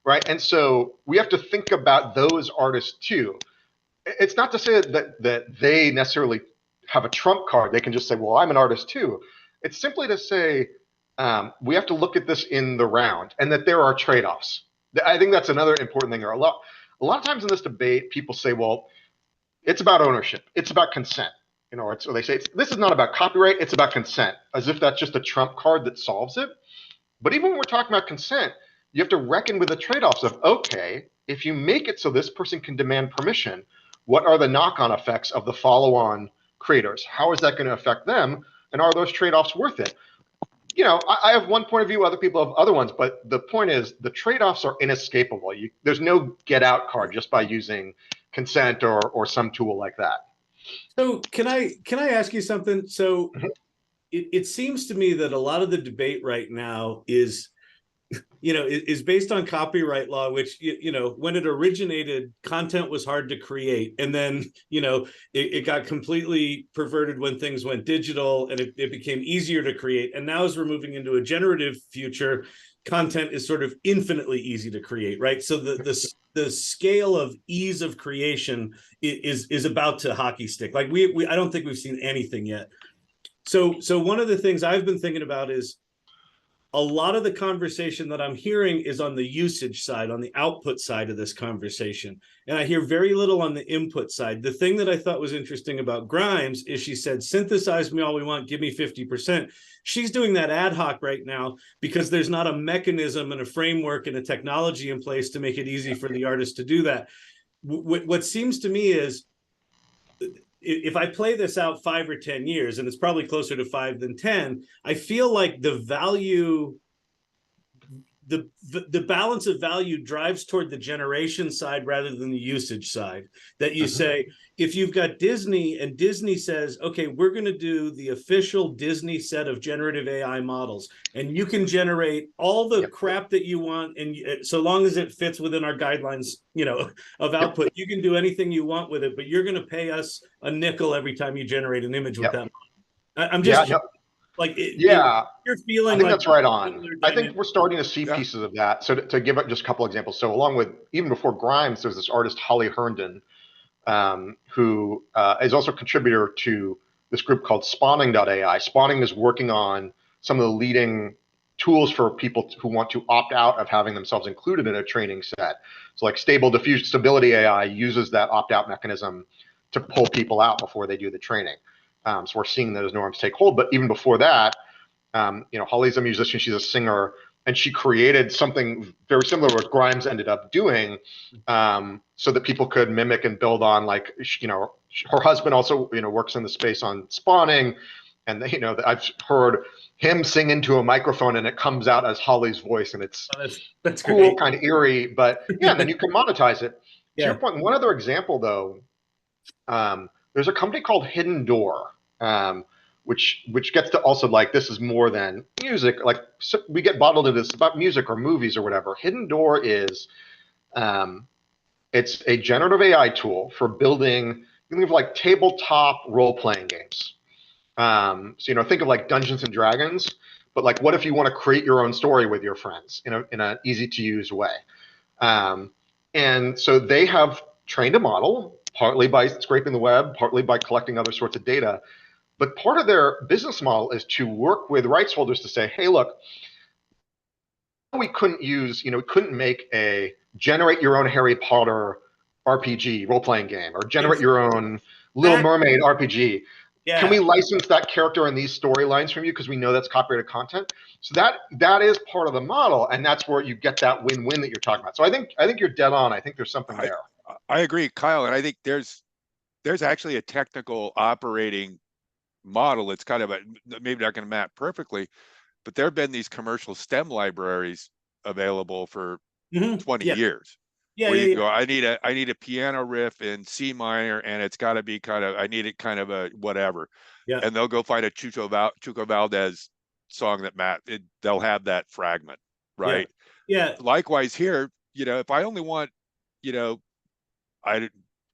Speaker 3: right? And so we have to think about those artists too. It's not to say that they necessarily have a trump card. They can just say, well, I'm an artist too. It's simply to say, we have to look at this in the round, and that there are trade-offs. I think that's another important thing. A lot of times in this debate, people say, well, it's about ownership. It's about consent. So they say, this is not about copyright. It's about consent, as if that's just a trump card that solves it. But even when we're talking about consent, you have to reckon with the trade-offs of, okay, if you make it so this person can demand permission, what are the knock-on effects of the follow-on creators? How is that going to affect them? And are those trade-offs worth it? I have one point of view, other people have other ones, but the point is the trade-offs are inescapable. There's no get-out card just by using consent or some tool like that.
Speaker 4: So can I ask you something? So it seems to me that a lot of the debate right now is based on copyright law, which, when it originated, content was hard to create. And then, it got completely perverted when things went digital, and it became easier to create. And now as we're moving into a generative future, content is sort of infinitely easy to create, right? So the scale of ease of creation is about to hockey stick. Like I don't think we've seen anything yet. So one of the things I've been thinking about is, a lot of the conversation that I'm hearing is on the usage side, on the output side of this conversation. And I hear very little on the input side. The thing that I thought was interesting about Grimes is she said, synthesize me all we want, give me 50%. She's doing that ad hoc right now because there's not a mechanism and a framework and a technology in place to make it easy for the artist to do that. What seems to me is, if I play this out 5 or 10 years, and it's probably closer to 5 than 10, I feel like the value, the balance of value drives toward the generation side rather than the usage side. That you say, if you've got Disney and Disney says, okay, we're going to do the official Disney set of generative AI models, and you can generate all the crap that you want, and so long as it fits within our guidelines, of output, you can do anything you want with it, but you're going to pay us a nickel every time you generate an image with that. I'm just you're feeling
Speaker 3: I think
Speaker 4: like
Speaker 3: that's right on. I think we're starting to see pieces of that. So to give it just a couple examples. So along with, even before Grimes, there's this artist, Holly Herndon, who is also a contributor to this group called Spawning.ai. Spawning is working on some of the leading tools for people who want to opt out of having themselves included in a training set. So like Stable Diffusion Stability AI uses that opt-out mechanism to pull people out before they do the training. So we're seeing those norms take hold. But even before that, Holly's a musician, she's a singer, and she created something very similar to what Grimes ended up doing, so that people could mimic and build on. Like, her husband also, works in the space on spawning, and I've heard him sing into a microphone and it comes out as Holly's voice, and it's
Speaker 4: that's
Speaker 3: cool,
Speaker 4: great.
Speaker 3: kind of eerie, but and then you can monetize it. To your point, one other example though, there's a company called Hidden Door, which gets to also, like, this is more than music. Like, so we get bottled into this about music or movies or whatever. Hidden Door is, it's a generative AI tool for building, you can think of like tabletop role-playing games. So, think of like Dungeons and Dragons, but like, what if you want to create your own story with your friends in an easy to use way? And so they have trained a model, partly by scraping the web, partly by collecting other sorts of data. But part of their business model is to work with rights holders to say, hey, look, we couldn't use, we couldn't make a generate your own Harry Potter RPG role-playing game, or generate your own Little Mermaid RPG. Yeah. Can we license that character and these storylines from you because we know that's copyrighted content? So that is part of the model, and that's where you get that win-win that you're talking about. So I think you're dead on. I think there's something there.
Speaker 2: I agree, Kyle, and I think there's actually a technical operating model. It's kind of maybe not going to map perfectly, but there have been these commercial STEM libraries available for 20
Speaker 4: Yeah.
Speaker 2: years.
Speaker 4: Yeah,
Speaker 2: Where
Speaker 4: yeah,
Speaker 2: you
Speaker 4: yeah.
Speaker 2: can go, I need a piano riff in C minor, and it's got to be I need it kind of a whatever.
Speaker 4: Yeah.
Speaker 2: And they'll go find a Chucho Valdez song that they'll have that fragment, right?
Speaker 4: Yeah.
Speaker 2: Likewise here, if I only want, I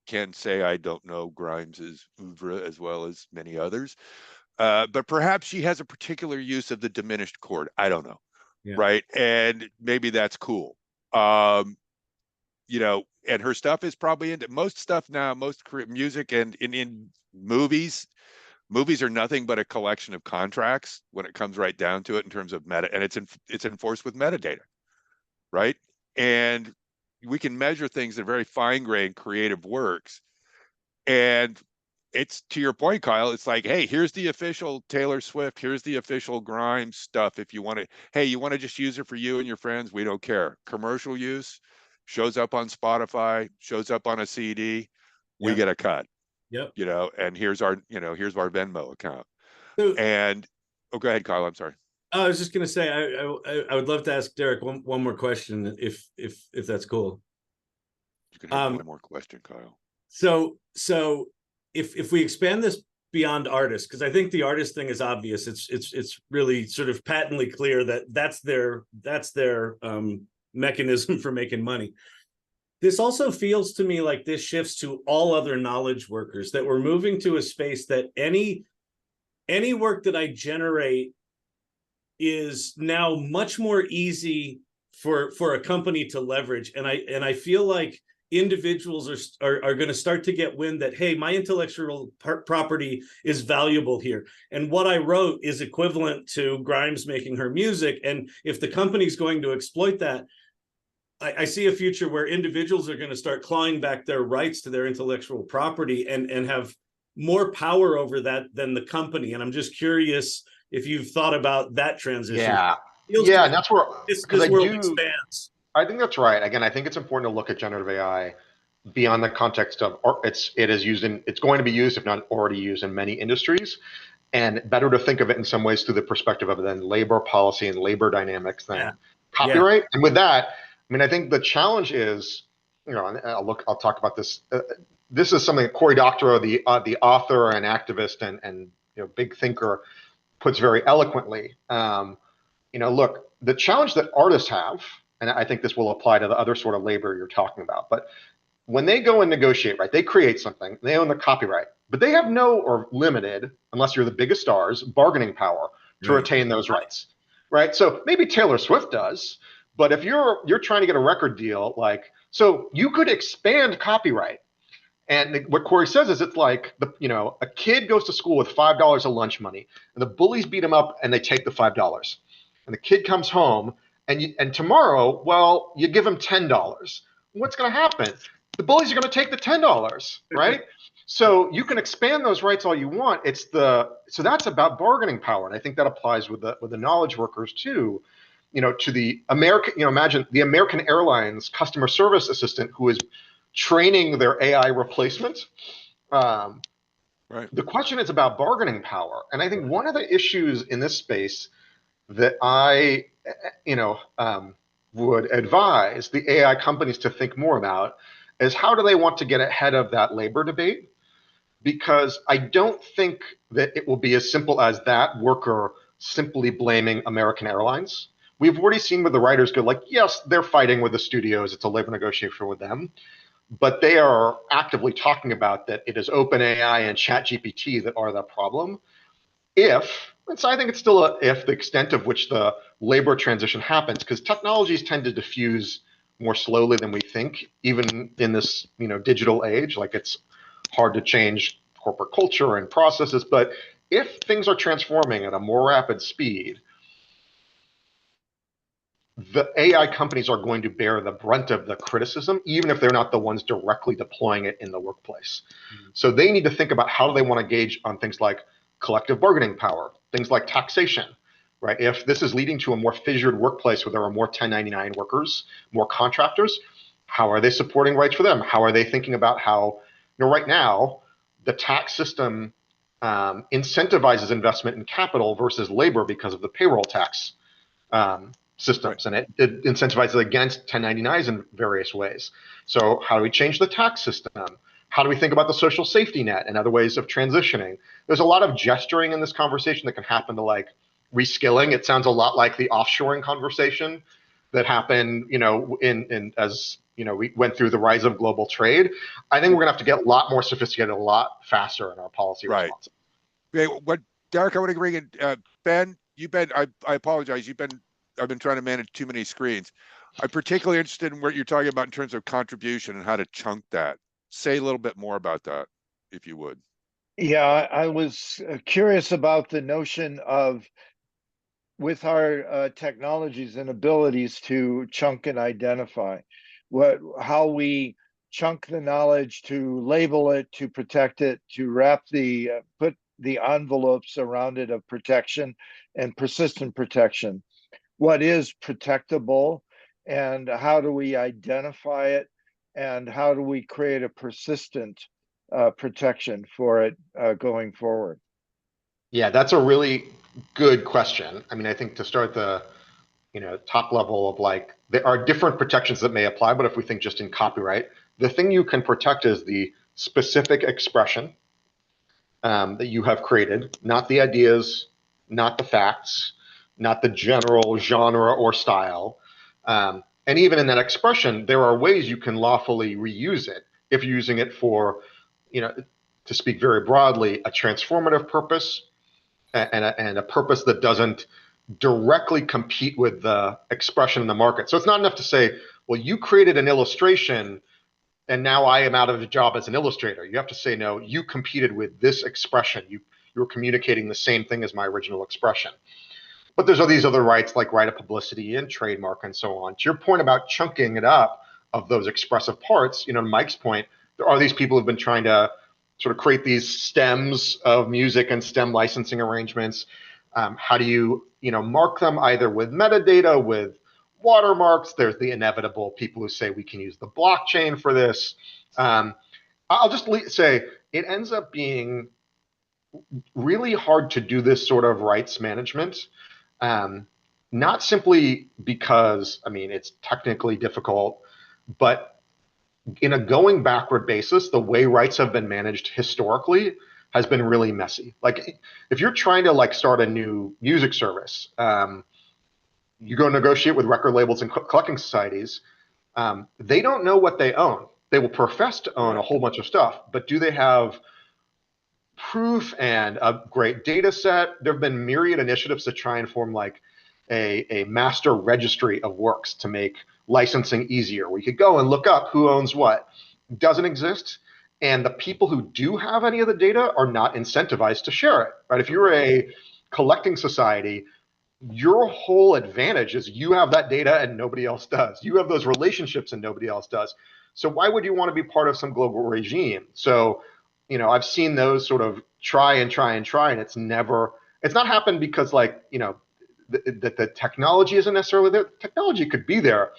Speaker 2: can say I don't know Grimes's oeuvre as well as many others, but perhaps she has a particular use of the diminished chord. I don't know,
Speaker 4: Yeah.
Speaker 2: right? And maybe that's cool. And her stuff is probably into most stuff now, most music and in movies. Movies are nothing but a collection of contracts when it comes right down to it in terms of meta, and it's enforced with metadata, right? And we can measure things in very fine-grained creative works. And it's, to your point, Kyle, it's like, hey, here's the official Taylor Swift, here's the official Grimes stuff. If you want to, hey, you want to just use it for you and your friends, we don't care. Commercial use shows up on Spotify, shows up on a CD, we get a cut.
Speaker 4: Yep.
Speaker 2: And here's our Venmo account.
Speaker 4: So,
Speaker 2: And go ahead, Kyle. I'm sorry.
Speaker 4: I was just going to say, I would love to ask Derek one more question, if that's cool.
Speaker 2: You can have one more question, Kyle.
Speaker 4: So if we expand this beyond artists, because I think the artist thing is obvious. It's really sort of patently clear that that's their mechanism for making money. This also feels to me like this shifts to all other knowledge workers, that we're moving to a space that any work that I generate is now much more easy for a company to leverage. And I feel like individuals are going to start to get wind that, hey, my intellectual property is valuable here, and what I wrote is equivalent to Grimes making her music. And if the company's going to exploit that, I see a future where individuals are going to start clawing back their rights to their intellectual property and have more power over that than the company. And I'm just curious if you've thought about that transition.
Speaker 3: Yeah, and that's where
Speaker 4: this world expands.
Speaker 3: I think that's right. Again, I think it's important to look at generative AI beyond the context of it's going to be used, if not already used, in many industries, and better to think of it in some ways through the perspective of then labor policy and labor dynamics than copyright. And with that, I mean, I think the challenge is, and I'll talk about this. This is something that Cory Doctorow, the author and activist and big thinker, puts very eloquently. Look, the challenge that artists have, and I think this will apply to the other sort of labor you're talking about, but when they go and negotiate, right, they create something, they own the copyright, but they have no or limited, unless you're the biggest stars, bargaining power to retain those rights, right? So maybe Taylor Swift does, but if you're trying to get a record deal, so you could expand copyright. And what Cory says is it's like a kid goes to school with $5 of lunch money, and the bullies beat him up, and they take the $5. And the kid comes home, and tomorrow, well, you give him $10. What's going to happen? The bullies are going to take the $10, right? So you can expand those rights all you want. So that's about bargaining power, and I think that applies with the knowledge workers too. To the American, imagine the American Airlines customer service assistant who is training their AI replacement. Right. The question is about bargaining power. And I think one of the issues in this space that I, would advise the AI companies to think more about is how do they want to get ahead of that labor debate? Because I don't think that it will be as simple as that worker simply blaming American Airlines. We've already seen with the writers go yes, they're fighting with the studios. It's a labor negotiation with them. But they are actively talking about that it is OpenAI and ChatGPT that are the problem. So I think it's still the extent of which the labor transition happens, because technologies tend to diffuse more slowly than we think, even in this digital age. It's hard to change corporate culture and processes, but if things are transforming at a more rapid speed, the AI companies are going to bear the brunt of the criticism, even if they're not the ones directly deploying it in the workplace. So they need to think about how do they want to gauge on things like collective bargaining power, things like taxation, right? If this is leading to a more fissured workplace where there are more 1099 workers, more contractors, how are they supporting rights for them? How are they thinking about how, right now, the tax system incentivizes investment in capital versus labor because of the payroll tax systems, and it incentivizes against 1099s in various ways. So how do we change the tax system? How do we think about the social safety net and other ways of transitioning? There's a lot of gesturing in this conversation that can happen to like reskilling. It sounds a lot like the offshoring conversation that happened, in as we went through the rise of global trade. I think we're gonna have to get a lot more sophisticated, a lot faster in our policy response.
Speaker 2: Okay, Derek, I want to bring in Ben. I apologize. I've been trying to manage too many screens. I'm particularly interested in what you're talking about in terms of contribution and how to chunk that. Say a little bit more about that, if you would.
Speaker 5: Yeah, I was curious about the notion of, with our technologies and abilities to chunk and identify, how we chunk the knowledge, to label it, to protect it, to put the envelopes around it of protection and persistent protection. What is protectable, and how do we identify it, and how do we create a persistent protection for it going forward?
Speaker 3: Yeah, that's a really good question. I mean, I think to start the top level of like, there are different protections that may apply, but if we think just in copyright, the thing you can protect is the specific expression that you have created, not the ideas, not the facts, not the general genre or style. And even in that expression, there are ways you can lawfully reuse it if you're using it for, to speak very broadly, a transformative purpose and a purpose that doesn't directly compete with the expression in the market. So it's not enough to say, well, you created an illustration and now I am out of the job as an illustrator. You have to say, no, you competed with this expression. You were communicating the same thing as my original expression. But there's all these other rights like right of publicity and trademark and so on. To your point about chunking it up of those expressive parts, to Mike's point, there are these people who've been trying to sort of create these stems of music and stem licensing arrangements. How do you, mark them either with metadata, with watermarks? There's the inevitable people who say we can use the blockchain for this. I'll just say it ends up being really hard to do this sort of rights management. Not simply because, it's technically difficult, but in a going backward basis, the way rights have been managed historically has been really messy. Like if you're trying to start a new music service, you go negotiate with record labels and collecting societies. They don't know what they own. They will profess to own a whole bunch of stuff, but do they have proof and a great data set? There have been myriad initiatives to try and form like a master registry of works to make licensing easier. We could go and look up who owns what. It doesn't exist. And the people who do have any of the data are not incentivized to share it, right? If you're a collecting society, your whole advantage is you have that data and nobody else does. You have those relationships and nobody else does. So why would you want to be part of some global regime? So, I've seen those sort of try, and it's not happened because the technology isn't necessarily there. Technology could be there,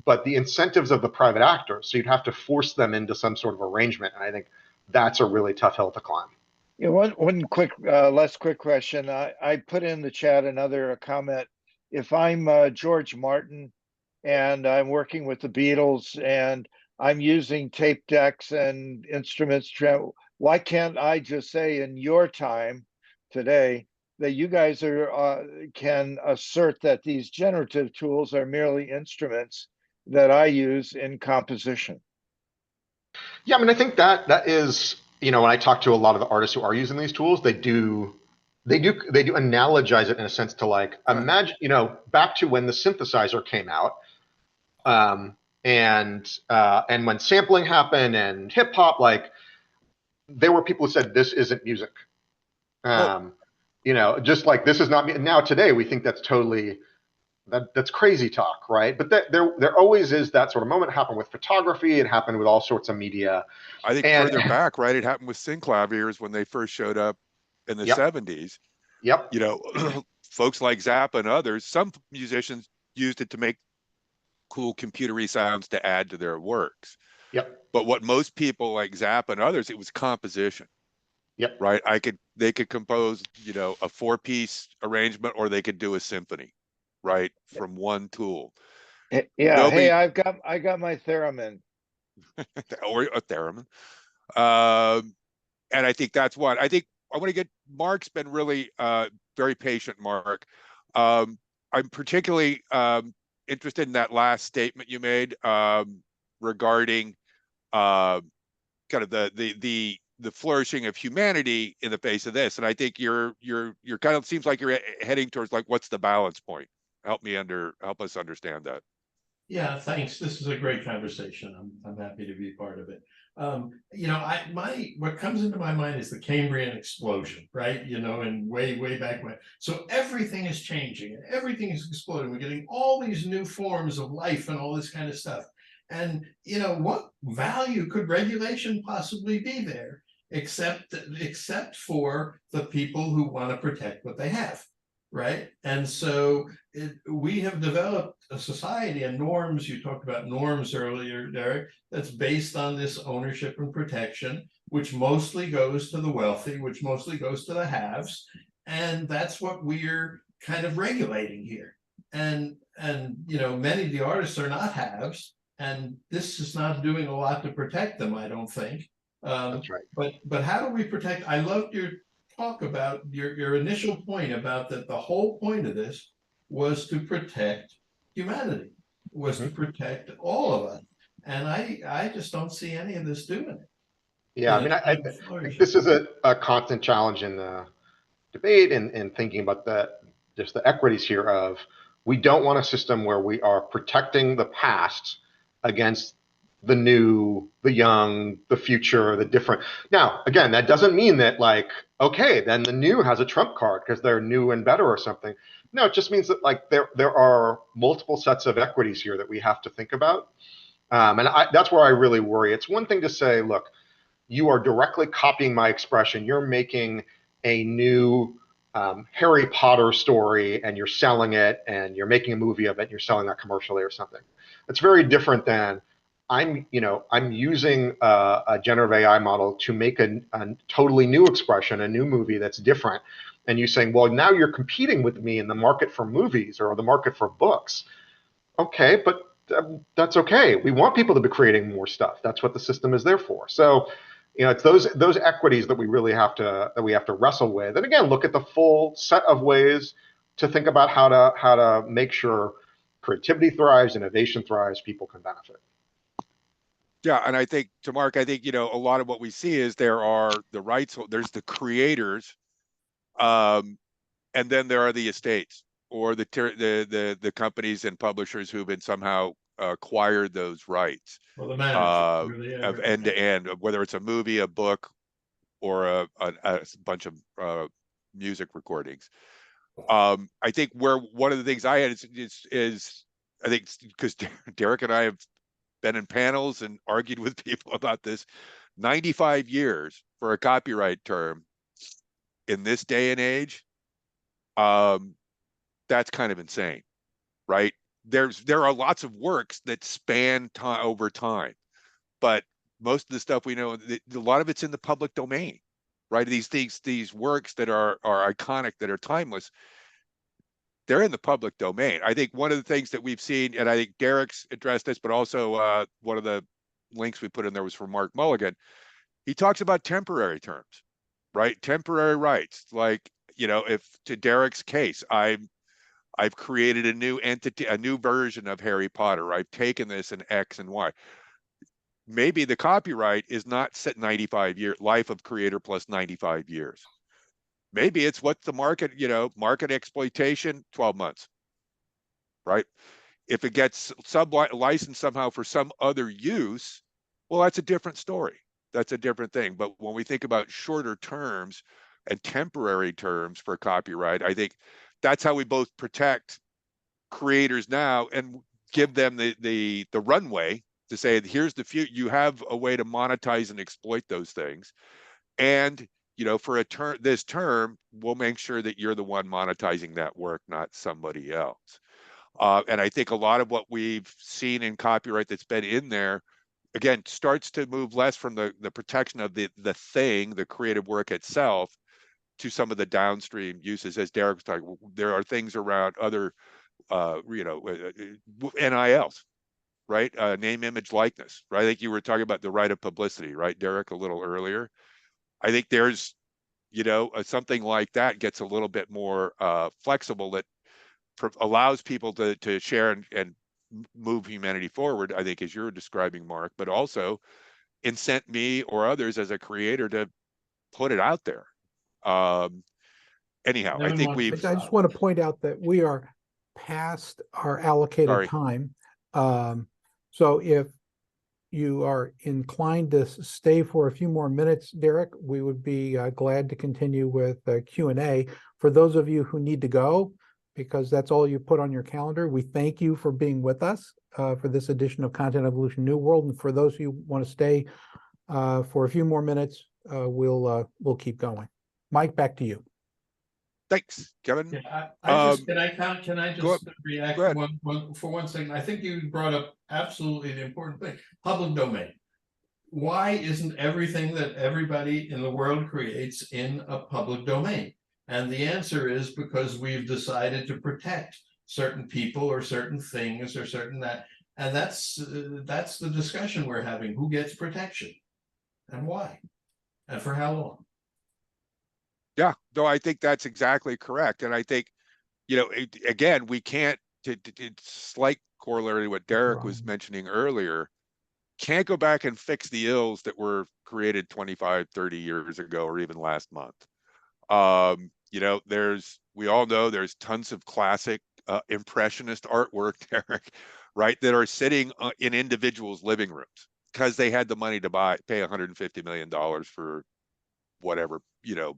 Speaker 3: but the incentives of the private actors. So you'd have to force them into some sort of arrangement. And I think that's a really tough hill to climb.
Speaker 5: Yeah, one quick, last quick question. I put in the chat another comment. If I'm George Martin and I'm working with the Beatles and I'm using tape decks and instruments, why can't I just say in your time today that you guys can assert that these generative tools are merely instruments that I use in composition?
Speaker 3: Yeah, I think that is, when I talk to a lot of the artists who are using these tools, they do analogize it in a sense to imagine, back to when the synthesizer came out, and when sampling happened and hip hop, there were people who said this isn't music. Just like this is not. Now today we think that's totally that's crazy talk, right? But there always is that sort of moment. It happened with photography. It happened with all sorts of media.
Speaker 2: I think further back, right? It happened with synclaviers when they first showed up in the 70s.
Speaker 3: Yep.
Speaker 2: Folks like Zappa and others. Some musicians used it to make cool computery sounds to add to their works.
Speaker 3: Yep.
Speaker 2: But what most people like Zappa and others, it was composition.
Speaker 3: Yep.
Speaker 2: right? They could compose, you know, a 4-piece arrangement, or they could do a symphony, right? From one tool.
Speaker 5: Yeah. Hey,
Speaker 2: Nobody,
Speaker 5: I got my theremin.
Speaker 2: or a theremin. Um, and I think that's what I think. I want to get Mark's been really very patient, Mark. I'm particularly interested in that last statement you made regarding uh, kind of the flourishing of humanity in the face of this. And I think you're kind of seems like you're heading towards like, what's the balance point? Help us understand that.
Speaker 6: Yeah, thanks. This is a great conversation. I'm happy to be part of it. You know, what comes into my mind is the Cambrian explosion, right? You know, and way back when. So everything is changing and everything is exploding. We're getting all these new forms of life and all this kind of stuff. And you know, what value could regulation possibly be there, except for the people who want to protect what they have, right? And so we have developed a society and norms. You talked about norms earlier, Derek, that's based on this ownership and protection, which mostly goes to the wealthy, which mostly goes to the haves. And that's what we're kind of regulating here. And you know, many of the artists are not haves, and this is not doing a lot to protect them, I don't think.
Speaker 3: That's right.
Speaker 6: But how do we protect? I loved your talk about your initial point about that the whole point of this was to protect humanity, was to protect all of us. And I just don't see any of this doing it.
Speaker 3: Yeah, I mean, I think this is a constant challenge in the debate and thinking about just the equities here of, we don't want a system where we are protecting the past against the new, the young, the future, the different. Now, again, that doesn't mean that like, okay, then the new has a trump card because they're new and better or something. No, it just means that like there are multiple sets of equities here that we have to think about. And that's where I really worry. It's one thing to say, look, you are directly copying my expression. You're making a new Harry Potter story and you're selling it and you're making a movie of it and you're selling that commercially or something. It's very different than I'm using a generative AI model to make a totally new expression, a new movie that's different. And you saying, well, now you're competing with me in the market for movies or the market for books. Okay, but that's okay. We want people to be creating more stuff. That's what the system is there for. So, you know, it's those equities that we really have to wrestle with. And again, look at the full set of ways to think about how to make sure creativity thrives, innovation thrives, people can benefit.
Speaker 2: Yeah, and I think to Mark, I think, you know, a lot of what we see is there are the rights, there's the creators, and then there are the estates or the companies and publishers who've been somehow acquired those rights
Speaker 6: Well, the managers,
Speaker 2: of end to end, whether it's a movie, a book, or a bunch of music recordings. I think where one of the things I had is I think because Derek and I have been in panels and argued with people about this, 95 years for a copyright term in this day and age, that's kind of insane, right? There are lots of works that span time over time, but most of the stuff we know, a lot of it's in the public domain, right? These works that are iconic, that are timeless, they're in the public domain. I think one of the things that we've seen, and I think Derek's addressed this, but also one of the links we put in there was from Mark Mulligan. He talks about temporary terms, right? Temporary rights. Like, you know, if to Derek's case, I've created a new entity, a new version of Harry Potter. I've taken this in X and Y. Maybe the copyright is not set 95-year life of creator plus 95 years. Maybe it's what the market, you know, market exploitation, 12 months, right? If it gets sub-licensed somehow for some other use, well, that's a different story. That's a different thing. But when we think about shorter terms and temporary terms for copyright, I think that's how we both protect creators now and give them the runway to say, here's the future. You have a way to monetize and exploit those things. And, you know, for this term, we'll make sure that you're the one monetizing that work, not somebody else. And I think a lot of what we've seen in copyright that's been in there again, starts to move less from the protection of the thing, the creative work itself, to some of the downstream uses. As Derek was talking, there are things around other, NILs, right? Name, image, likeness, right? I think you were talking about the right of publicity, right, Derek, a little earlier. I think there's, something like that gets a little bit more flexible, that allows people to share and move humanity forward, I think, as you're describing, Mark, but also incent me or others as a creator to put it out there. Anyhow, I think
Speaker 1: I just want to point out that we are past our allocated time. So if you are inclined to stay for a few more minutes, Derek, we would be glad to continue with Q&A. For those of you who need to go, because that's all you put on your calendar, we thank you for being with us for this edition of Content Evolution New World. And for those who want to stay for a few more minutes, we'll keep going. Mike, back to you.
Speaker 2: Thanks, Kevin.
Speaker 6: Yeah, can I just react
Speaker 2: for
Speaker 6: 1 second? I think you brought up absolutely the important thing: public domain. Why isn't everything that everybody in the world creates in a public domain? And the answer is because we've decided to protect certain people or certain things or certain that, and that's the discussion we're having. Who gets protection and why and for how long?
Speaker 2: Yeah, no, I think that's exactly correct. And I think, again, we can't, it's slight corollary to what Derek was mentioning earlier, can't go back and fix the ills that were created 25, 30 years ago, or even last month. We all know there's tons of classic impressionist artwork, Derek, right, that are sitting in individuals' living rooms because they had the money to pay $150 million for whatever,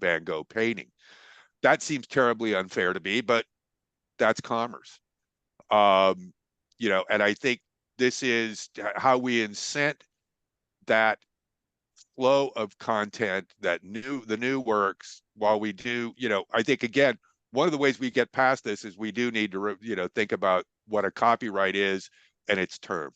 Speaker 2: Van Gogh painting. That seems terribly unfair to me, but that's commerce. And I think this is how we incent that flow of content, the new works, while we do, I think, again, one of the ways we get past this is we do need to, think about what a copyright is and its term,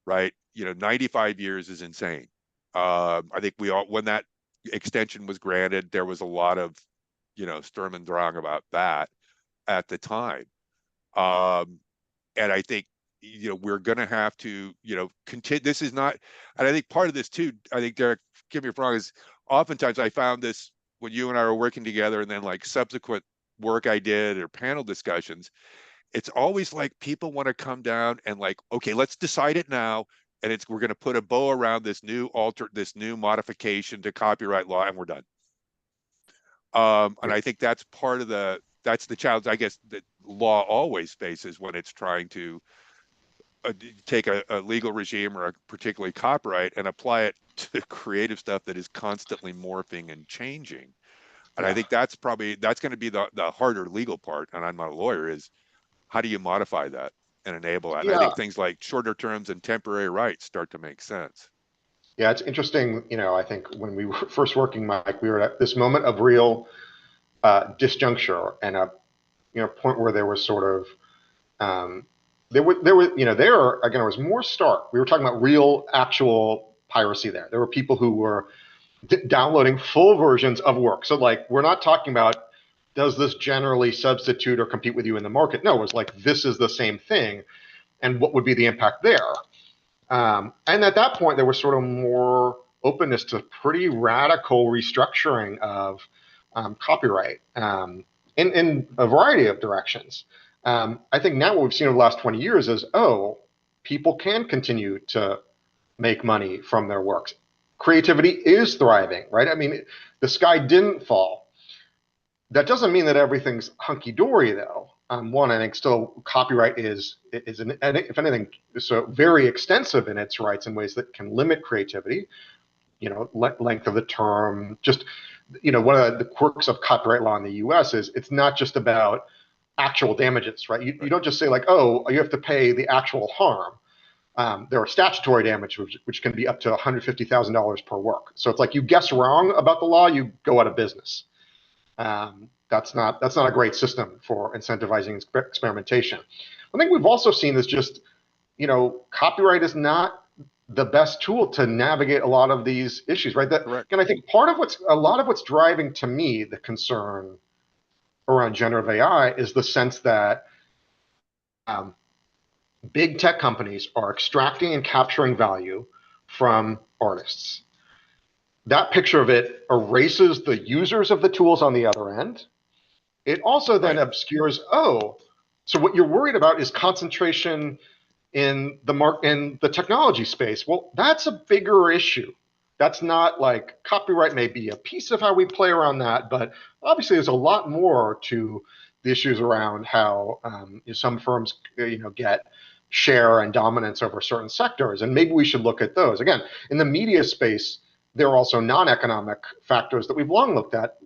Speaker 2: right? 95 years is insane. I think when that extension was granted, there was a lot of, Sturm und Drang about that at the time. And I think, we're going to have to, continue. This is not, and I think part of this too, I think, Derek, give me if I'm wrong, is oftentimes I found this when you and I were working together, and then like subsequent work I did or panel discussions, it's always like people want to come down and like, okay, let's decide it now. And we're going to put a bow around this new modification to copyright law, and we're done. And I think that's that's the challenge, I guess, that law always faces when it's trying to take a legal regime or a particularly copyright and apply it to creative stuff that is constantly morphing and changing. And I think that's going to be the harder legal part. And I'm not a lawyer, is how do you modify that and enable that? And I think things like shorter terms and temporary rights start to make sense.
Speaker 3: Yeah, it's interesting. I think when we were first working, Mike, we were at this moment of real disjuncture and a point where there was sort of there was more stark. We were talking about real, actual piracy there. There were people who were downloading full versions of work. So like, we're not talking about, does this generally substitute or compete with you in the market? No, it was like, this is the same thing. And what would be the impact there? And at that point, there was sort of more openness to pretty radical restructuring of copyright in a variety of directions. I think now what we've seen over the last 20 years is, people can continue to make money from their works. Creativity is thriving, right? I mean, the sky didn't fall. That doesn't mean that everything's hunky-dory, though. One, I think still copyright is if anything, so very extensive in its rights in ways that can limit creativity. Length of the term. Just, one of the quirks of copyright law in the U.S. is it's not just about actual damages, right? You don't just say like, you have to pay the actual harm. There are statutory damages which can be up to $150,000 per work. So it's like, you guess wrong about the law, you go out of business. That's not a great system for incentivizing experimentation. I think we've also seen is just, copyright is not the best tool to navigate a lot of these issues, right?
Speaker 2: Correct.
Speaker 3: And I think a lot of what's driving to me the concern around generative AI is the sense that big tech companies are extracting and capturing value from artists. That picture of it erases the users of the tools on the other end. It also then obscures, so what you're worried about is concentration in the technology space. Well, that's a bigger issue. That's not like copyright may be a piece of how we play around that, but obviously there's a lot more to the issues around how some firms get share and dominance over certain sectors, and maybe we should look at those. Again, in the media space, there are also non-economic factors that we've long looked at,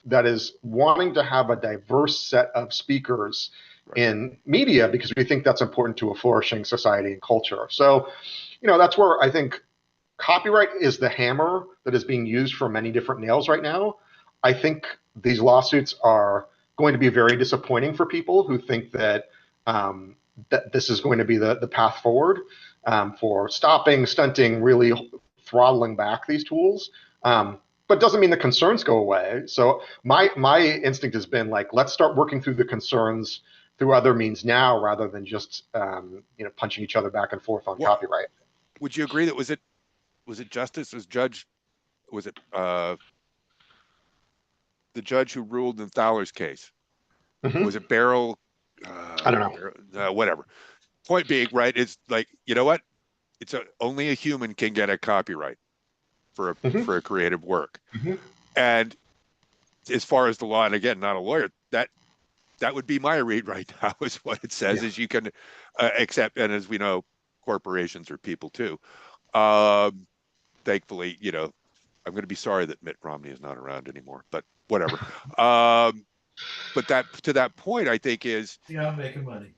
Speaker 3: that is wanting to have a diverse set of speakers in media, because we think that's important to a flourishing society and culture. So, that's where I think copyright is the hammer that is being used for many different nails right now. I think these lawsuits are going to be very disappointing for people who think that that this is going to be the path forward for stopping, stunting, really throttling back these tools. But doesn't mean the concerns go away. So my instinct has been like, let's start working through the concerns through other means now, rather than just punching each other back and forth on copyright.
Speaker 2: Would you agree that was it the judge who ruled in Thaler's case? Was it Beryl?
Speaker 3: I don't
Speaker 2: know. Whatever. Point being, right? It's like, you know what? Only a human can get a copyright for a creative work. And as far as the law, and again, not a lawyer, that would be my read right now, is what it says, is you can accept, and as we know, corporations are people too. Thankfully, I'm going to be sorry that Mitt Romney is not around anymore, but whatever. But to that point, I think is
Speaker 6: I'm making money.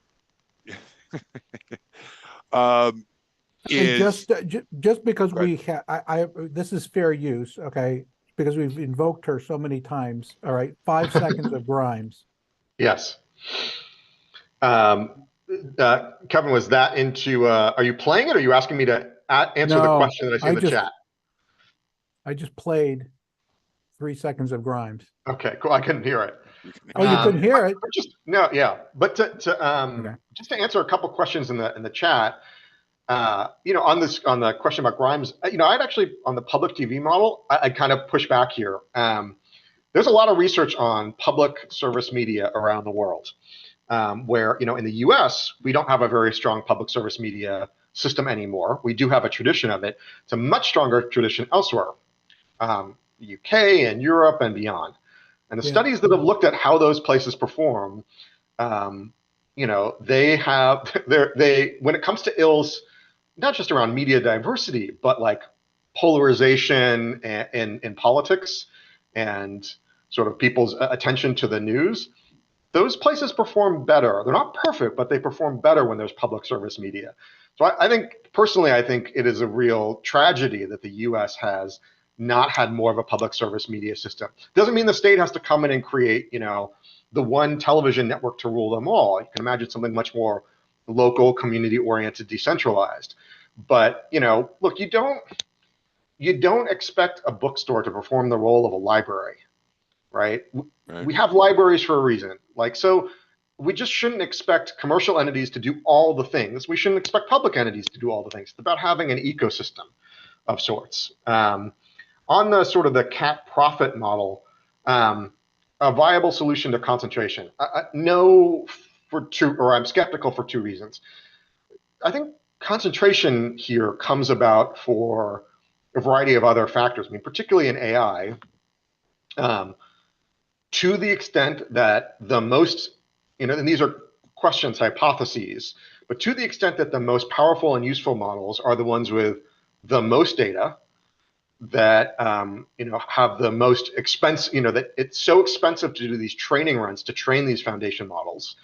Speaker 1: Just because we have, this is fair use, okay? Because we've invoked her so many times. All right, 5 seconds of Grimes.
Speaker 3: Yes. Kevin, was that into? Are you playing it, or are you asking me to answer the question that I see in the chat?
Speaker 1: I just played 3 seconds of Grimes.
Speaker 3: Okay, cool. I couldn't hear it.
Speaker 1: Oh, you couldn't hear it?
Speaker 3: But But just to answer a couple questions in the chat, on the question about Grimes, I'd actually, on the public TV model, I'd kind of push back here. There's a lot of research on public service media around the world, where in the U.S. we don't have a very strong public service media system anymore. We do have a tradition of it. It's a much stronger tradition elsewhere, UK and Europe and beyond. And the studies that have looked at how those places perform, they have when it comes to ills, not just around media diversity, but like polarization in politics and sort of people's attention to the news, those places perform better. They're not perfect, but they perform better when there's public service media. So I think it is a real tragedy that the U.S. has not had more of a public service media system. Doesn't mean the state has to come in and create, the one television network to rule them all. You can imagine something much more local, community-oriented, decentralized. But, look, you don't expect a bookstore to perform the role of a library, right? We have libraries for a reason. So we just shouldn't expect commercial entities to do all the things. We shouldn't expect public entities to do all the things. It's about having an ecosystem of sorts. On the sort of the cap profit model, a viable solution to concentration. No, I'm skeptical for 2 reasons. I think concentration here comes about for a variety of other factors. I mean, particularly in AI, to the extent that the most, and these are questions, hypotheses, but to the extent that the most powerful and useful models are the ones with the most data, that have the most expense, that it's so expensive to do these training runs to train these foundation models.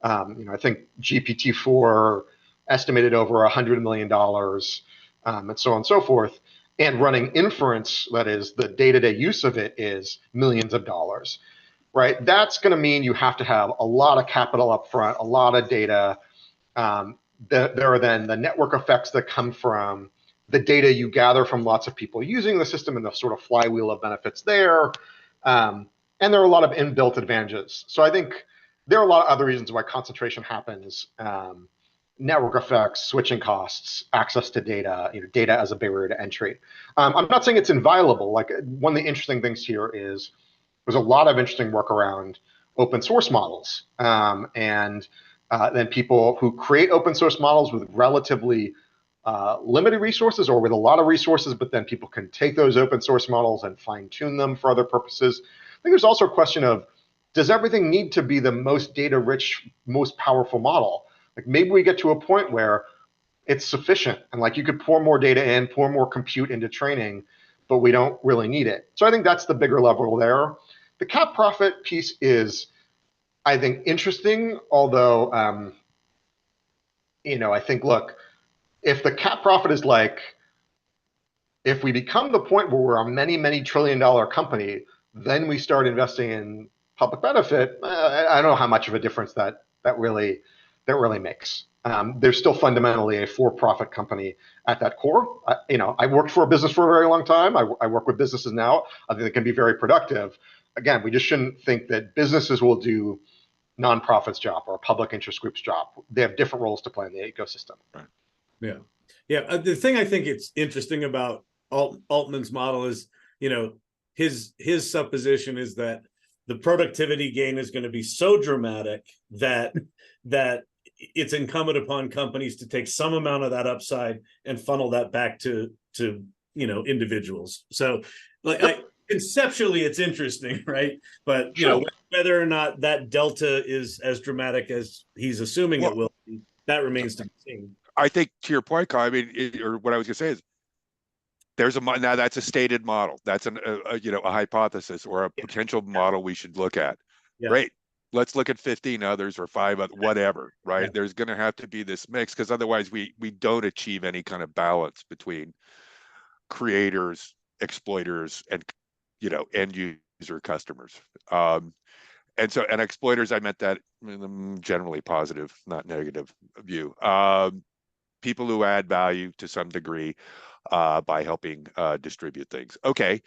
Speaker 3: I think GPT-4 estimated over $100 million, and so on and so forth. And running inference, that is the day-to-day use of it, is millions of dollars, right? That's going to mean you have to have a lot of capital up front, a lot of data. There are then the network effects that come from the data you gather from lots of people using the system and the sort of flywheel of benefits there. And there are a lot of inbuilt advantages. So I think there are a lot of other reasons why concentration happens. Network effects, switching costs, access to data, data as a barrier to entry. I'm not saying it's inviolable. Like, one of the interesting things here is there's a lot of interesting work around open source models, and then people who create open source models with relatively limited resources or with a lot of resources, but then people can take those open source models and fine tune them for other purposes. I think there's also a question of, does everything need to be the most data rich, most powerful model? Like, maybe we get to a point where it's sufficient and like you could pour more data in, pour more compute into training, but we don't really need it. So I think that's the bigger level there. The cap profit piece is, I think, interesting, although, I think, look, if the cap profit is like, if we become the point where we're a many, many trillion-dollar company, then we start investing in public benefit. I don't know how much of a difference that really makes. There's still fundamentally a for-profit company at that core. I worked for a business for a very long time. I work with businesses now. I think it can be very productive. Again, we just shouldn't think that businesses will do nonprofits' job or a public interest group's job. They have different roles to play in the ecosystem.
Speaker 4: Right. Yeah. The thing I think it's interesting about Altman's model is, his supposition is that the productivity gain is going to be so dramatic that it's incumbent upon companies to take some amount of that upside and funnel that back to individuals. So, like, conceptually, it's interesting, right? But whether or not that delta is as dramatic as he's assuming it will be, that remains to be seen.
Speaker 2: I think, to your point, Kyle, or what I was going to say is, now that's a stated model. That's a hypothesis or a potential model we should look at. Yeah. Great. Let's look at 15 others or 5 others, whatever, right? Yeah. There's going to have to be this mix, because otherwise we don't achieve any kind of balance between creators, exploiters, and end user customers. And exploiters, I meant that generally positive, not negative view. People who add value to some degree by helping distribute things. Okay.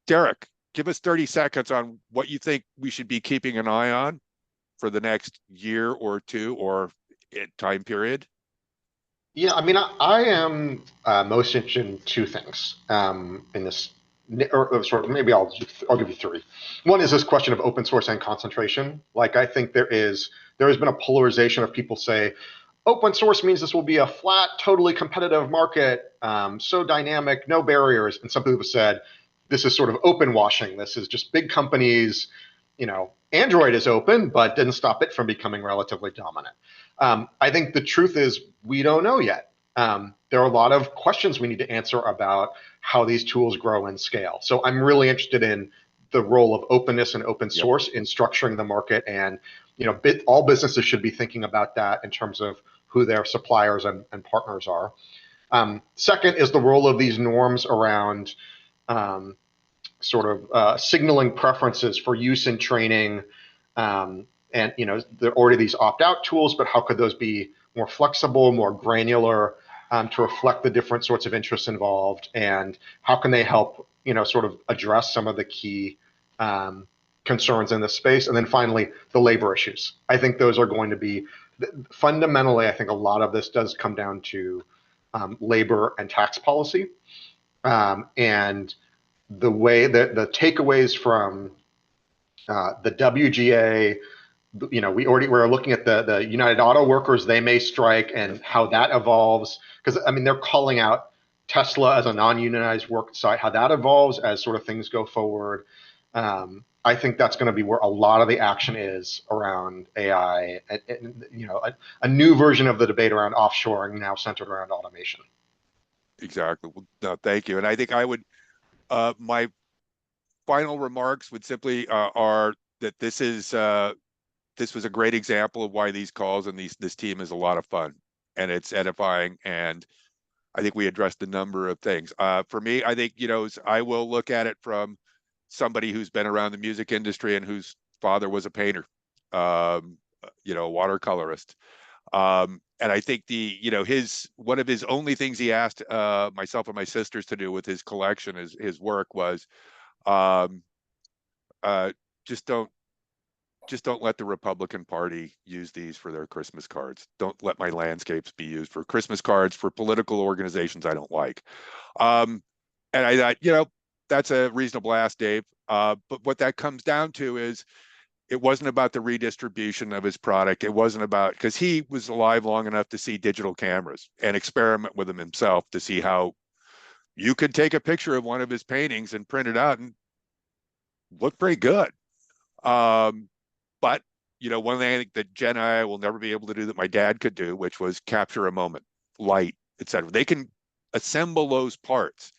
Speaker 2: Derek, give us 30 seconds on what you think we should be keeping an eye on for the next year or two or time period.
Speaker 3: Yeah, I mean, I am most interested in 2 things in this, or sort of, maybe I'll give you 3. One is this question of open source and concentration. Like, I think there has been a polarization of people say, open source means this will be a flat, totally competitive market, so dynamic, no barriers. And some people have said, this is sort of open washing. This is just big companies. Android is open, but didn't stop it from becoming relatively dominant. I think the truth is, we don't know yet. There are a lot of questions we need to answer about how these tools grow and scale. So I'm really interested in the role of openness and open source in structuring the market. And all businesses should be thinking about that in terms of who their suppliers and partners are. Second is the role of these norms around signaling preferences for use in training. And there are already these opt-out tools, but how could those be more flexible, more granular, to reflect the different sorts of interests involved? And how can they help sort of address some of the key concerns in this space? And then finally, the labor issues. I think those are going to be fundamentally, I think a lot of this does come down to labor and tax policy. And the way that the takeaways from the WGA, we're looking at the United Auto Workers, they may strike, and how that evolves. Because I mean, they're calling out Tesla as a non-unionized work site, how that evolves as sort of things go forward. I think that's going to be where a lot of the action is around AI, and a new version of the debate around offshoring now centered around automation.
Speaker 2: Exactly. Well, no, thank you. And I think I would, my final remarks would simply are that this was a great example of why these calls and this team is a lot of fun, and it's edifying. And I think we addressed a number of things. For me, I think, I will look at it from somebody who's been around the music industry and whose father was a painter, a watercolorist. And I think one of his only things he asked myself and my sisters to do with his collection, his work was, um, just don't let the Republican Party use these for their Christmas cards. Don't let my landscapes be used for Christmas cards for political organizations I don't like. And I thought, that's a reasonable ask, Dave. But what that comes down to is it wasn't about the redistribution of his product. It wasn't about, because he was alive long enough to see digital cameras and experiment with them himself to see how you could take a picture of one of his paintings and print it out and look pretty good. But one thing I think that Jen and I will never be able to do that my dad could do, which was capture a moment, light, etc. They can assemble those parts,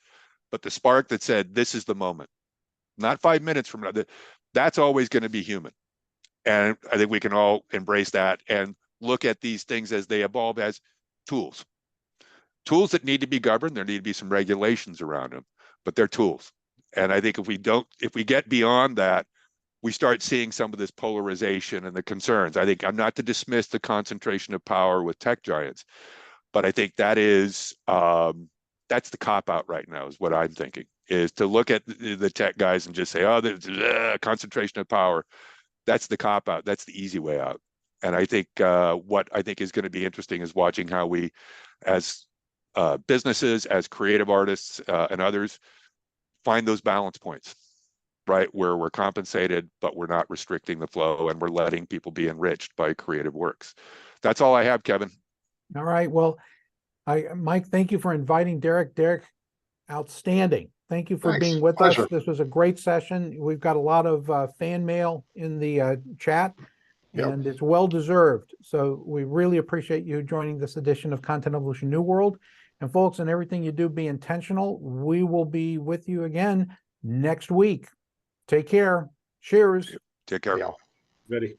Speaker 2: but the spark that said, this is the moment, not 5 minutes from now, that's always going to be human. And I think we can all embrace that and look at these things as they evolve as tools that need to be governed. There need to be some regulations around them, but they're tools. And I think if we get beyond that, we start seeing some of this polarization and the concerns. I think I'm not to dismiss the concentration of power with tech giants, but I think that's the cop out right now is what I'm thinking, is to look at the tech guys and just say, oh, there's concentration of power. That's the cop out. That's the easy way out. And I think what I think is going to be interesting is watching how we, as businesses, as creative artists and others, find those balance points, right? Where we're compensated, but we're not restricting the flow and we're letting people be enriched by creative works. That's all I have, Kevin.
Speaker 1: All right. Well, Mike, thank you for inviting Derek. Derek, outstanding. Thank you for
Speaker 3: Thanks.
Speaker 1: being with
Speaker 3: Pleasure.
Speaker 1: us. This was a great session. We've got a lot of fan mail in the chat,
Speaker 3: Yep.
Speaker 1: and it's well deserved. So we really appreciate you joining this edition of Content Evolution New World. And folks, in everything you do, be intentional. We will be with you again next week. Take care. Cheers.
Speaker 2: Take care.
Speaker 3: Yeah.
Speaker 4: Ready.